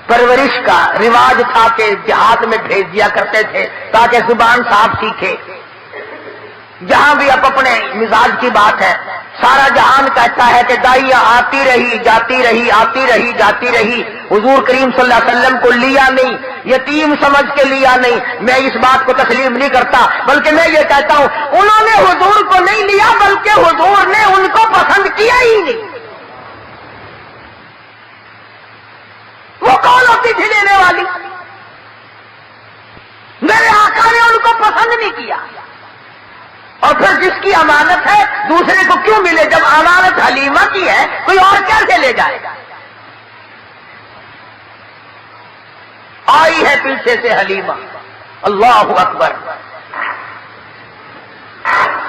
پرورش کا. رواج تھا کہ دیہات میں بھیج دیا کرتے تھے تاکہ زبان صاف سیکھے. جہاں بھی اب اپنے مزاج کی بات ہے، سارا جہان کہتا ہے کہ دائیاں آتی رہی جاتی رہی، آتی رہی جاتی رہی، حضور کریم صلی اللہ علیہ وسلم کو لیا نہیں، یتیم سمجھ کے لیا نہیں. میں اس بات کو تسلیم نہیں کرتا، بلکہ میں یہ کہتا ہوں انہوں نے حضور کو نہیں لیا بلکہ حضور نے ان کو پسند کیا ہی نہیں. وہ کون ہوتی تھی لینے والی؟ میرے آقا نے ان کو پسند نہیں کیا. اور پھر جس کی امانت ہے دوسرے کو کیوں ملے؟ جب امانت حلیمہ کی ہے کوئی اور کیسے لے جائے گا؟ آئی ہے پیچھے سے حلیمہ، اللہ اکبر.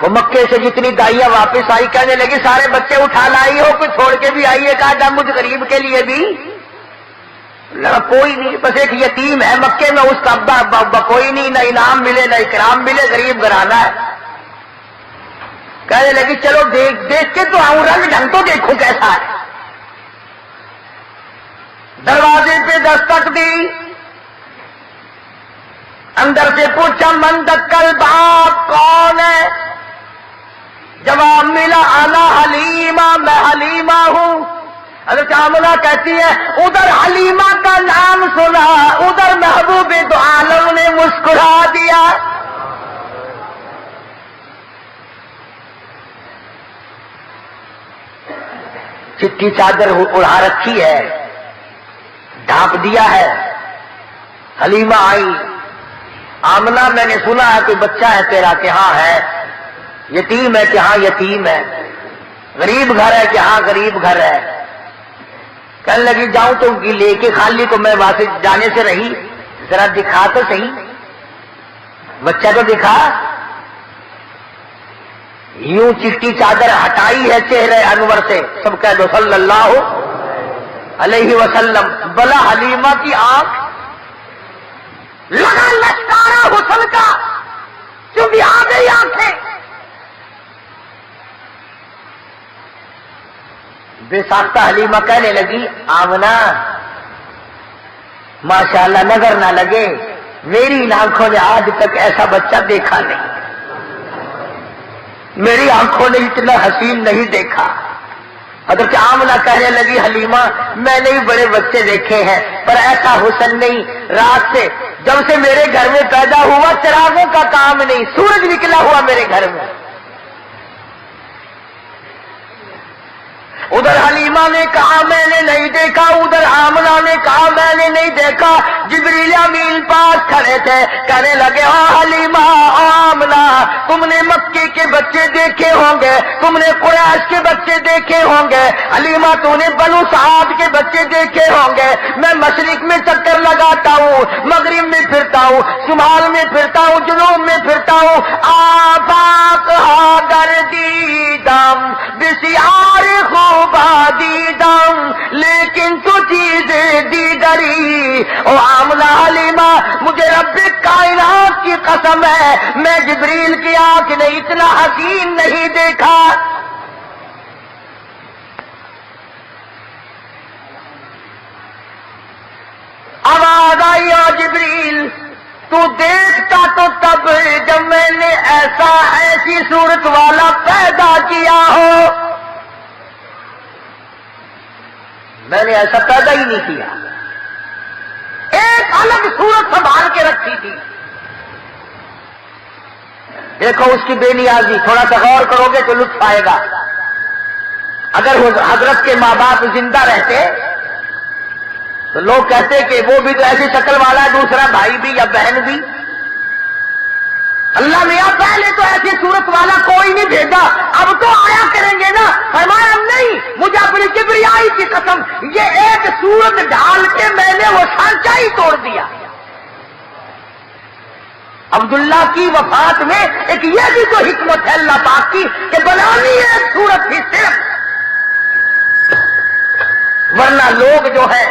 وہ مکے سے جتنی دائیاں واپس آئی کہنے لگی سارے بچے اٹھا لائی ہو، کوئی چھوڑ کے بھی آئیے. کہا جب مجھ غریب کے لیے بھی کوئی نہیں، بس ایک یتیم ہے مکے میں، اس کا ابا کوئی نہیں، نہ انعام ملے نہ اکرام ملے، غریب گھرانہ ہے. کہنے لگی چلو دیکھ کے تو آؤں، رنگ ڈھنگ تو دیکھو کیسا ہے. دروازے پہ دستک دی، اندر سے پوچھا من دکل باپ کون ہے؟ جواب ملا انا حلیمہ، میں حلیمہ ہوں. حضرت آمنہ کہتی ہے ادھر حلیمہ کا نام سنا، ادھر محبوب دو عالم نے مسکرا دیا. چٹی چادر اڑا رکھی ہے، ڈھانپ دیا ہے. حلیمہ آئی، آمنہ میں نے سنا ہے کوئی بچہ ہے تیرا؟ کہ ہاں ہے. یتیم ہے؟ کہ ہاں یتیم ہے. غریب گھر ہے؟ کہ ہاں غریب گھر ہے. کہنے لگی جاؤں تو لے کے خالی کو میں واپس جانے سے رہی، ذرا دکھا تو صحیح، بچہ تو دکھا. یوں چٹی چادر ہٹائی ہے چہرے انور سے، سب کہہ دو صلی اللہ علیہ وسلم. بلا حلیمہ کی آنکھ لگا لشکارا حسن کا، چونکہ آ گئی آنکھیں. بے ساختہ حلیمہ کہنے لگی آمنہ ماشاءاللہ نظر نہ لگے، میری ان آنکھوں نے آج تک ایسا بچہ دیکھا نہیں، میری آنکھوں نے اتنا حسین نہیں دیکھا. حضرت آمنہ کہنے لگی حلیمہ میں نے بڑے بچے دیکھے ہیں پر ایسا حسن نہیں. رات سے جب سے میرے گھر میں پیدا ہوا چراغوں کا کام نہیں، سورج نکلا ہوا میرے گھر میں. ادھر حلیمہ نے کہا میں نے نہیں دیکھا، ادھر آمنہ نے کہا میں نے نہیں دیکھا. جبریل امین پاس کھڑے تھے، کہنے لگے او حلیمہ او آمنہ، تم نے مکے کے بچے دیکھے ہوں گے، تم نے قریش کے بچے دیکھے ہوں گے، حلیمہ تو نے بنو سعد کے بچے دیکھے ہوں گے، میں مشرق میں چکر لگاتا ہوں، مغرب میں پھرتا ہوں، شمال میں پھرتا ہوں، جنوب میں پھرتا ہوں، آفاق ہاگر دیدم بسیار خوبا دیدم لیکن تو چیز دیگری۔ او آمنہ حلیمہ مجھے رب کائنات کی قسم ہے، میں جبریل کی آنکھ نے اتنا حسین نہیں دیکھا۔ آواز آئی او جبریل تو دیکھتا تو تب جب میں نے ایسی صورت والا پیدا کیا ہو، میں نے ایسا پیدا ہی نہیں کیا، ایک الگ صورت سنبھال کے رکھی تھی۔ دیکھو اس کی بے نیازی، تھوڑا سا غور کرو گے تو لطف آئے گا۔ اگر حضرت کے ماں باپ زندہ رہتے تو لوگ کہتے کہ وہ بھی تو ایسی شکل والا ہے، دوسرا بھائی بھی یا بہن بھی۔ اللہ میاں پہلے تو ایسی صورت والا کوئی نہیں بھیجا، اب تو آیا کریں گے نا۔ فرمایا نہیں، مجھے اپنی کبریائی کی قسم، یہ ایک صورت ڈال کے میں نے وہ سانچہ ہی توڑ دیا۔ عبداللہ کی وفات میں ایک یہ بھی تو حکمت ہے اللہ پاک کی کہ بنانی ہے ایک صورت ہی صرف، ورنہ لوگ جو ہے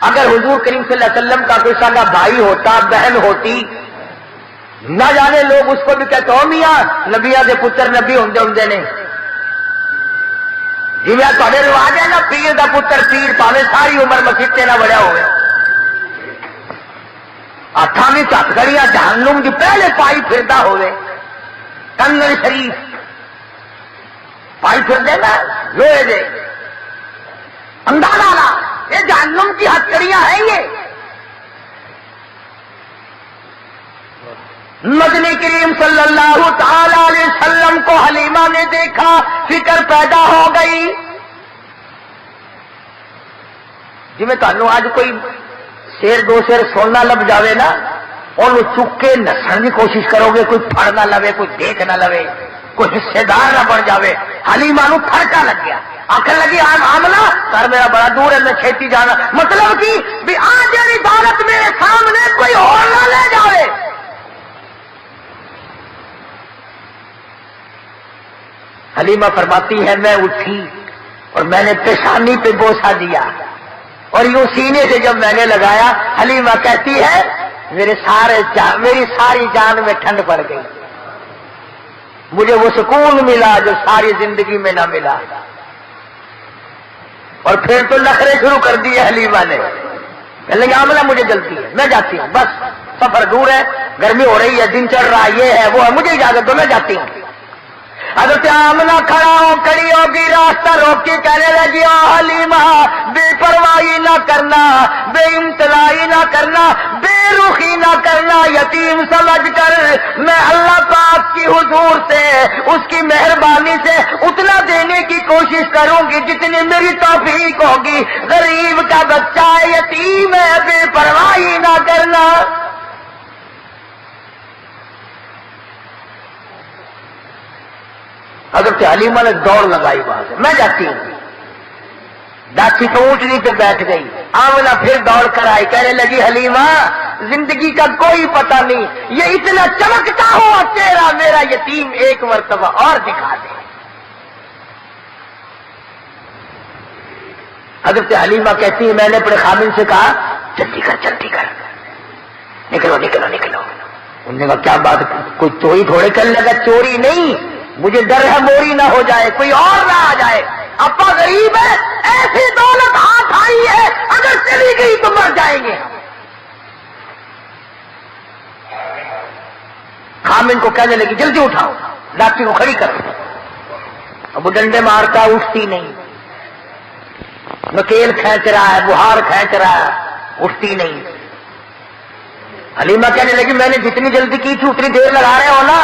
اگر حضور کریم صلی اللہ علیہ وسلم کا کوئی سگا بھائی ہوتا، بہن ہوتی، نہ جانے لوگ اس کو بھی کہتے ہو میاں نبیاں دے پتر نبی ہوندے نے، جی میں تھوڑے رواج ہے نا پیر دا پتر پیر، پاوے ساری عمر مسیطے نہ بڑھیا ہوئے، ہاتھاں میں ہتھکڑیاں جہنم دی پہلے پائی پھردا ہوئے، کنگن شریف پائی پھردے نا لوہے دے، اندازہ لا یہ جہنم کی ہتھکڑیاں ہیں۔ یہ مدنی کریم صلی اللہ تعالی علیہ وسلم کو حلیمہ نے دیکھا، فکر پیدا ہو گئی۔ جی میں تمہیں آج کوئی شیر دو شیر سننا لب جاوے نا، اور وہ چک کے نسن کی کوشش کرو گے، کوئی پھڑ نہ لوے، کوئی دیکھ نہ لوے، کوئی حصے دار نہ بن جاوے۔ حلیمہ نو تھڑکا لگ گیا، آخر لگی آمنہ گھر میرا بڑا دور ہے، میں چھیتی جانا، مطلب کہ بھی آج میری دولت میرے سامنے کوئی اور نہ لے جاوے۔ حلیمہ فرماتی ہے میں اٹھی اور میں نے پیشانی پہ بوسہ دیا اور یوں سینے سے جب میں نے لگایا، حلیمہ کہتی ہے میری ساری جان میں ٹھنڈ پڑ گئی، مجھے وہ سکون ملا جو ساری زندگی میں نہ ملا۔ اور پھر تو نخرے شروع کر دیے حلیمہ نے، کہنے لگے آمنہ مجھے جلدی ہے، میں جاتی ہوں، بس سفر دور ہے، گرمی ہو رہی ہے، دن چڑھ رہا ہے، یہ ہے وہ ہے، مجھے اجازت دو، میں جاتی ہوں۔ حضرت آمنہ کھڑی ہوگی، راستہ روک کے کہنے لگی او حلیمہ بے پرواہی نہ کرنا، بے امتناعی نہ کرنا، بے رخی نہ کرنا، یتیم سمجھ کر میں اللہ پاک کی حضور سے اس کی مہربانی سے اتنا دینے کی کوشش کروں گی جتنی میری توفیق ہوگی، غریب کا بچہ ہے، یتیم ہے، بے پرواہی نہ کرنا۔ حضرت حلیمہ نے دوڑ لگائی وہاں سے، میں جاتی ہوں، ڈاچی تو اونٹنی پہ بیٹھ گئی۔ آمنہ پھر دوڑ کر آئی، کہنے لگی حلیمہ زندگی کا کوئی پتہ نہیں، یہ اتنا چمکتا ہوا چہرہ میرا یتیم ایک مرتبہ اور دکھا دے۔ حضرت حلیمہ کہتی ہے میں نے اپنے خادم سے کہا جلدی کر، نکلو۔ انہوں نے کہا کیا بات، کوئی چوری تھوڑے کرنے لگا، چوری نہیں، مجھے ڈر ہے موری نہ ہو جائے، کوئی اور نہ آ جائے، ابا غریب ہے، ایسی دولت ہاتھ آئی ہے اگر چلی گئی تو مر جائیں گے۔ خامن کو کہنے لگی جلدی اٹھاؤ، لاٹھی کو کھڑی کرو، اب وہ ڈنڈے مارتا اٹھتی نہیں، نکیل کھینچ رہا ہے، بہار کھینچ رہا ہے، اٹھتی نہیں۔ حلیمہ کہنے لگی میں نے جتنی جلدی کی تھی اتنی دیر لگا رہے ہو نا۔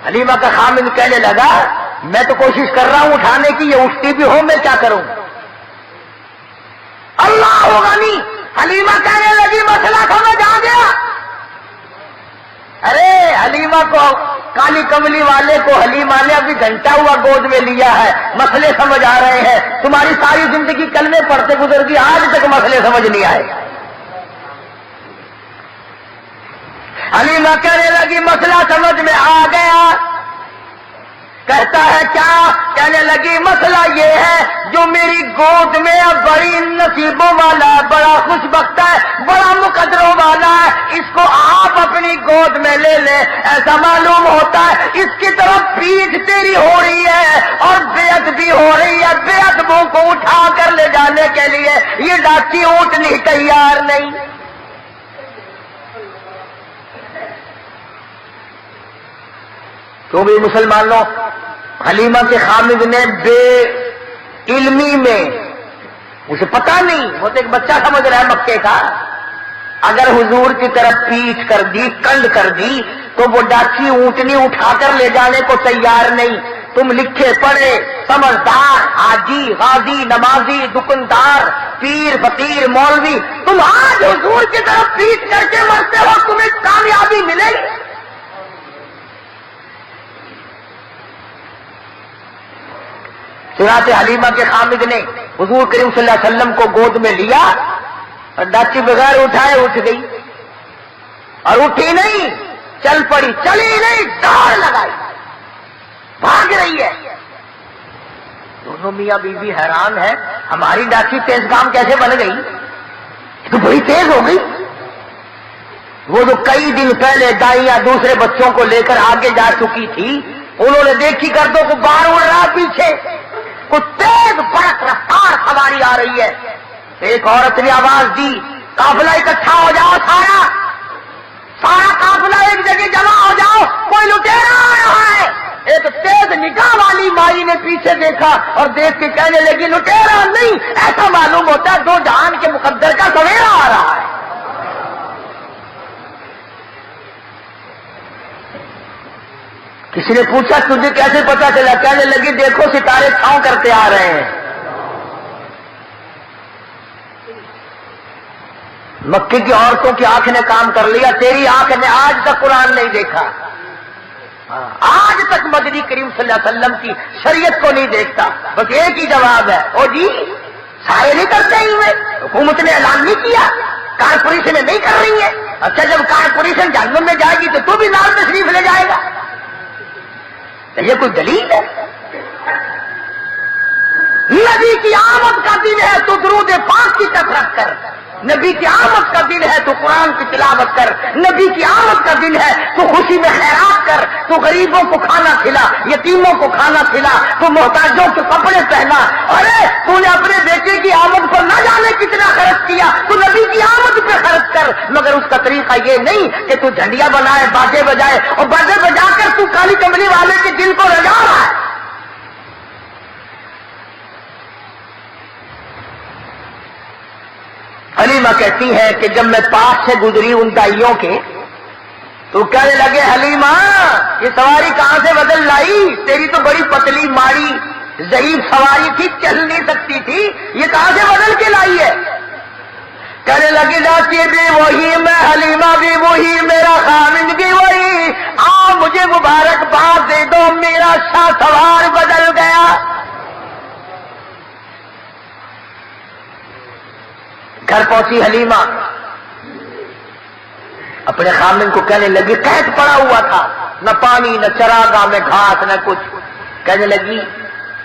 حلیمہ کا خامن کہنے لگا میں تو کوشش کر رہا ہوں اٹھانے کی، یہ اٹھتی بھی ہو، میں کیا کروں؟ اللہ غنی، حلیمہ کہنے لگی مسئلہ سمجھ آ گیا. ارے حلیمہ کو کالی کملی والے کو حلیمہ نے ابھی گھنٹہ ہوا گود میں لیا ہے, مسئلے سمجھ آ رہے ہیں. تمہاری ساری زندگی کلمے پڑھتے گزر گئی, آج تک مسئلے سمجھ نہیں آئے. حلیمہ کہنے لگی مسئلہ سمجھ میں آ گیا. کہتا ہے کیا؟ کہنے لگی مسئلہ یہ ہے جو میری گود میں اب بڑی نصیبوں والا ہے, بڑا خوش بخت ہے, بڑا مقدروں والا ہے, اس کو آپ اپنی گود میں لے لیں. ایسا معلوم ہوتا ہے اس کی طرف پیٹھ تیری ہو رہی ہے اور بیعت بھی ہو رہی ہے. بیعت منہ کو اٹھا کر لے جانے کے لیے یہ ڈاچی اونٹنی تیار نہیں. تو بھی مسلمانوں, حلیمہ کے خامد نے بے علمی میں, اسے پتا نہیں, وہ تو ایک بچہ سمجھ رہا ہے مکے کا, اگر حضور کی طرف پیٹھ کر دی, کنڈ کر دی, تو وہ ڈاچی اونٹنی اٹھا کر لے جانے کو تیار نہیں. تم لکھے پڑھے سمجھدار حاجی غازی نمازی دکاندار پیر فقیر مولوی, تم آج حضور کی طرف پیٹھ کر کے مرتے ہو, تمہیں کامیابی ملے گی. چنانچہ حلیمہ کے خامد نے حضور کریم صلی اللہ علیہ وسلم کو گود میں لیا اور ڈاچی بغیر اٹھائے اٹھ گئی, اور اٹھی نہیں, چل پڑی, چلی نہیں, دوڑ لگائی, بھاگ رہی ہے. دونوں میاں بیوی حیران ہے, ہماری ڈاچی تیز کام کیسے بن گئی, تو بڑی تیز ہو گئی. وہ جو کئی دن پہلے دائیاں دوسرے بچوں کو لے کر آگے جا چکی تھی, انہوں نے دیکھی گردوں کو باہر اڑ رہا پیچھے, کچھ تیز برق رفتار سواری آ رہی ہے. ایک عورت نے آواز دی, قافلہ اکٹھا ہو جاؤ, سارا قافلہ ایک جگہ جمع ہو جاؤ, کوئی لٹیرا آ رہا ہے. ایک تیز نگاہ والی مائی نے پیچھے دیکھا اور دیکھ کے کہنے لگی لٹیرا نہیں, ایسا معلوم ہوتا ہے دو جہان کے مقدر کا سویرا آ رہا ہے. کسی نے پوچھا تجھے کیسے پتا چلا؟ کہنے لگی دیکھو ستارے چھاؤں کرتے آ رہے ہیں. مکے کی عورتوں کی آنکھ نے کام کر لیا, تیری آنکھ نے آج تک قرآن نہیں دیکھا, آج تک مدنی کریم صلی اللہ علیہ وسلم کی شریعت کو نہیں دیکھتا. بس ایک ہی جواب ہے, او جی سائے نہیں کرتے ہی ہوئے, حکومت نے اعلان نہیں کیا, کارپوریشن نہیں کر رہی ہے. اچھا جب کارپوریشن جہنم میں جائے گی تو بھی نام تشریف لے جائے گا. یہ کوئی دلیل ہے؟ نبی کی آمد کا دن ہے تو درود پاک کی کثرت کر, نبی کی آمد کا دن ہے تو قرآن کی تلاوت کر, نبی کی آمد کا دن ہے تو خوشی میں خیرات کر, تو غریبوں کو کھانا کھلا, یتیموں کو کھانا کھلا, تو محتاجوں کے کپڑے پہنا. ارے تو نے اپنے بیٹے کی آمد پر نہ جانے کتنا خرچ کیا, تو نبی کی آمد پہ خرچ کر, مگر اس کا طریقہ یہ نہیں کہ تو جھنڈیاں بنائے, باجے بجائے, اور باجے بجا کر تو کالی کملی والے کے دل کو رجا رہا ہے. حلیمہ کہتی ہے کہ جب میں پاس سے گزری ان دائیوں کے, تو کہنے لگے حلیمہ یہ سواری کہاں سے بدل لائی, تیری تو بڑی پتلی ماڑی ضعیف سواری تھی, چل نہیں سکتی تھی, یہ کہاں سے بدل کے لائی ہے. کہنے لگی ڈاچی بھی وہی, میں حلیمہ بھی وہی, میرا خامد بھی وہی, مجھے مبارکباد دے دو, میرا شاہ سوار بدل گیا. گھر پہنچی حلیمہ, اپنے خامد کو کہنے لگی قحط پڑا ہوا تھا, نہ پانی نہ چراگاہ میں گھاس نہ کچھ. کہنے لگی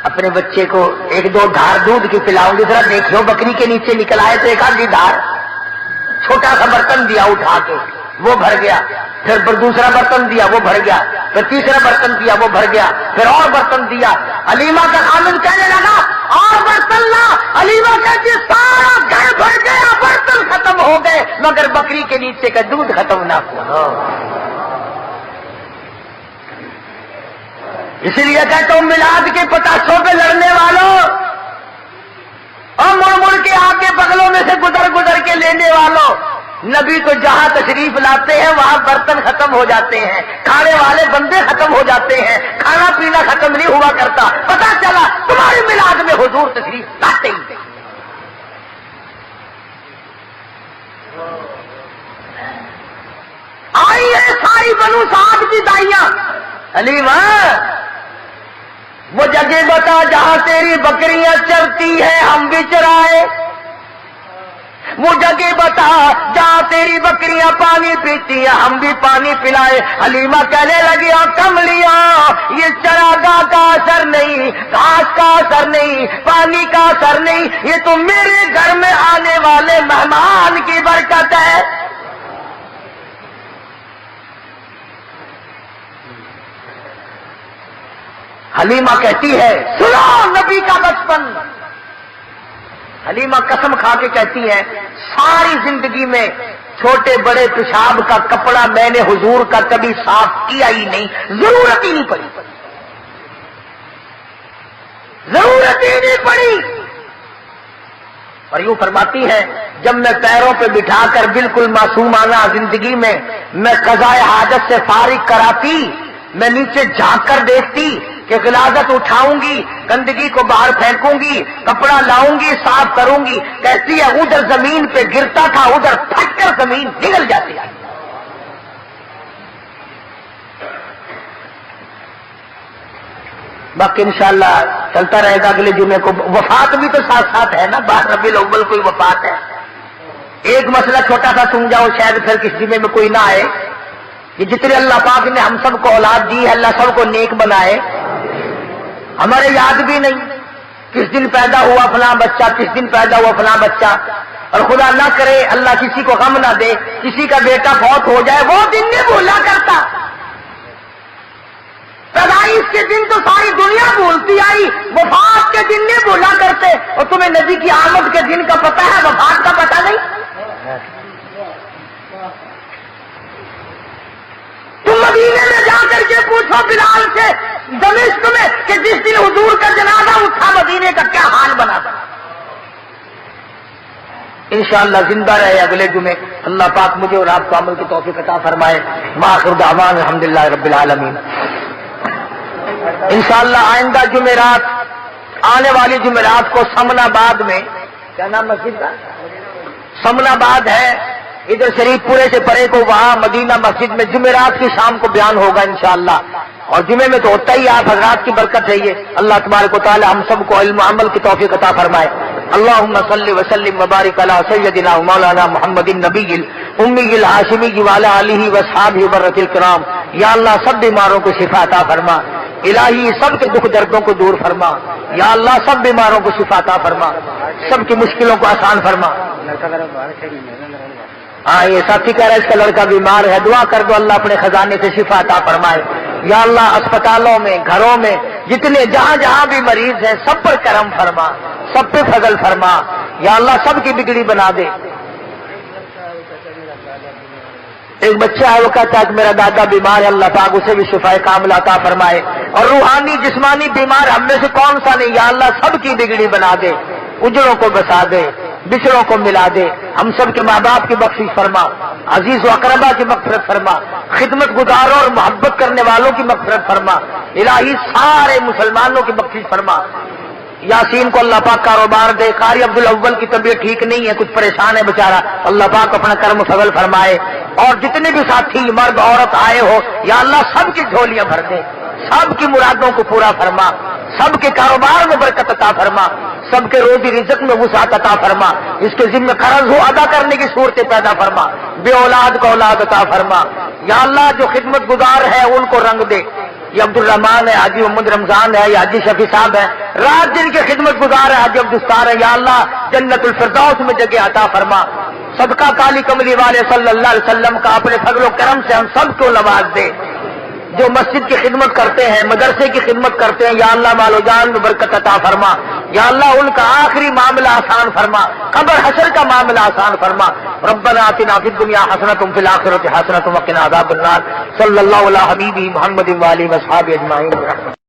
اپنے بچے کو ایک دو دھار دودھ کی پلاؤں گی, ذرا دیکھو بکری کے نیچے نکل آئے تو ایک آدھی دھار. چھوٹا سا برتن دیا اٹھا کے, وہ بھر گیا. پھر دوسرا برتن دیا, وہ بھر گیا. پھر تیسرا برتن دیا, وہ بھر گیا. پھر اور برتن دیا. حلیمہ کا خامد کہنے لگا اور برتن لا. حلیمہ کہتی سارا گھر بھر گیا, برتن ختم ہو گئے, مگر بکری کے نیچے کا دودھ ختم نہ ہوا. اسی لیے کہتا ہوں میلاد کے پتاسوں پہ لڑنے والوں اور مڑ مڑ کے آگے بغلوں میں سے گزر گزر کے لینے والوں, نبی تو جہاں تشریف لاتے ہیں وہاں برتن ختم ہو جاتے ہیں, کھانے والے بندے ختم ہو جاتے ہیں, کھانا پینا ختم نہیں ہوا کرتا. پتا چلا تمہارے میلاد میں حضور تشریف لاتے ہی. ساری بنو سعد کی دائیاں، حلیمہ وہ جگہ بتا جہاں تیری بکریاں چرتی ہیں ہم بھی چرائے، وہ جگہ بتا جہاں تیری بکریاں پانی پیتی ہیں ہم بھی پانی پلائے۔ حلیمہ کہنے لگی کملیاں یہ چراگاہ کا اثر نہیں، گھاس کا اثر نہیں، پانی کا اثر نہیں، یہ تو میرے گھر میں آنے والے مہمان کی برکت ہے۔ حلیمہ کہتی ہے سنو نبی کا بچپن، حلیمہ قسم کھا کے کہتی ہے ساری زندگی میں چھوٹے بڑے پیشاب کا کپڑا میں نے حضور کا کبھی صاف کیا ہی نہیں، ضرورت ہی نہیں پڑی، ضرورت ہی نہیں پڑی۔ اور یوں فرماتی ہے جب میں پیروں پہ بٹھا کر بالکل معصومانہ زندگی میں قضاء حاجت سے فارغ کراتی، میں نیچے جھانک کر دیکھتی کہ غلاظت اٹھاؤں گی، گندگی کو باہر پھینکوں گی، کپڑا لاؤں گی، صاف کروں گی، کہتی ہے ادھر زمین پہ گرتا تھا ادھر پھٹ کر زمین نگل جاتی ہے۔ باقی انشاءاللہ چلتا رہے گا اگلے جمعے کو۔ وفات بھی تو ساتھ ساتھ ہے نا، 12 ربیع الاول کوئی وفات ہے۔ ایک مسئلہ چھوٹا سا سمجھاؤ، شاید پھر کس جمعے میں کوئی نہ آئے۔ یہ جتنے اللہ پاک نے ہم سب کو اولاد دی ہے، اللہ سب کو نیک بنائے۔ ہمارے یاد بھی نہیں کس دن پیدا ہوا فلاں بچہ، کس دن پیدا ہوا فلاں بچہ، اور خدا نہ کرے اللہ کسی کو غم نہ دے کسی کا بیٹا فوت ہو جائے، وہ دن نہیں بھولا کرتا۔ پیدائش کے دن تو ساری دنیا بھولتی آئی، وفات کے دن نہیں بھولا کرتے۔ اور تمہیں نبی کی آمد کے دن کا پتہ ہے، وفات کا پتہ نہیں؟ تم مدینے میں جا کر کے پوچھو بلال سے دمشق میں کہ جس دن حضور کا جنازہ اٹھا مدینے کا کیا حال بنا تھا۔ انشاءاللہ زندہ رہے اگلے جمعے، اللہ پاک مجھے اور آپ کو عمل کی توفیق عطا فرمائے۔ وآخر دعوانا الحمدللہ رب العالمین۔ انشاءاللہ آئندہ جمعرات، آنے والی جمعرات کو سمن آباد میں، کیا نام مسجد کا؟ سمن آباد ہے، ادھر شریف پورے سے پرے کو، وہاں مدینہ مسجد میں جمعرات کی شام کو بیان ہوگا انشاءاللہ۔ اور جمعے میں تو ہوتا ہی آپ حضرات کی برکت ہے یہ۔ اللہ تبارک و تعالی ہم سب کو علم و عمل کی توفیق عطا فرمائے۔ اللہم صلی وسلم وبارک علی سیدنا مولانا محمد النبی الامی الہاشمی وعلی آلہ واصحابہ برۃ الکرام۔ یا اللہ سب بیماروں کو شفا عطا فرما، الہی سب کے دکھ دردوں کو دور فرما، یا اللہ سب بیماروں کو شفا عطا فرما، سب کی مشکلوں کو آسان فرما۔ ہاں یہ ساتھی کہہ رہا ہے اس کا لڑکا بیمار ہے، دعا کر دو اللہ اپنے خزانے سے شفا عطا فرمائے۔ یا اللہ اسپتالوں میں، گھروں میں جتنے جہاں جہاں بھی مریض ہیں سب پر کرم فرما، سب پہ فضل فرما، یا اللہ سب کی بگڑی بنا دے۔ ایک بچہ ہے وہ کہتا ہے کہ میرا دادا بیمار ہے، اللہ پاک اسے بھی شفائے کاملہ عطا فرمائے۔ اور روحانی جسمانی بیمار ہم میں سے کون سا نہیں، یا اللہ سب کی بگڑی بنا دے، اجڑوں کو بسا دے، بچڑوں کو ملا دے، ہم سب کے ماں باپ کی بخشش فرما، عزیز و اقربا کی مغفرت فرما، خدمت گزاروں اور محبت کرنے والوں کی مغفرت فرما، الہی سارے مسلمانوں کی بخشش فرما۔ یاسین کو اللہ پاک کاروبار دے، قاری عبد الاول کی طبیعت ٹھیک نہیں ہے، کچھ پریشان ہے بیچارہ، اللہ پاک اپنا کرم و فضل فرمائے۔ اور جتنے بھی ساتھی مرد عورت آئے ہو یا اللہ سب کی جھولیاں بھر دے، سب کی مرادوں کو پورا فرما، سب کے کاروبار میں برکت عطا فرما، سب کے روزی رزق میں وسعت عطا فرما، اس کے ذمہ قرض ہو ادا کرنے کی صورتیں پیدا فرما، بے اولاد کو اولاد عطا فرما۔ یا اللہ جو خدمت گزار ہے ان کو رنگ دے، یہ عبد الرحمان ہے، حاجی محمد رمضان ہے، یہ حاجی شفیع صاحب ہے، رات دن کے خدمت گزار ہے، حاجی عبدالستار ہے، یا اللہ جنت الفردوس میں جگہ عطا فرما۔ صدقہ کالی کملی والے صلی اللہ علیہ وسلم کا اپنے فضل و کرم سے ہم سب کو نواز دے۔ جو مسجد کی خدمت کرتے ہیں، مدرسے کی خدمت کرتے ہیں، یا اللہ مال و جان میں برکت عطا فرما، یا اللہ ان کا آخری معاملہ آسان فرما، قبر حشر کا معاملہ آسان فرما۔ ربنا آتنا فی الدنیا حسنۃ وفی الآخرۃ حسنۃ وقنا عذاب النار۔ صلی اللہ علی حبیبہ محمد وآلہ وصحبہ اجمعین۔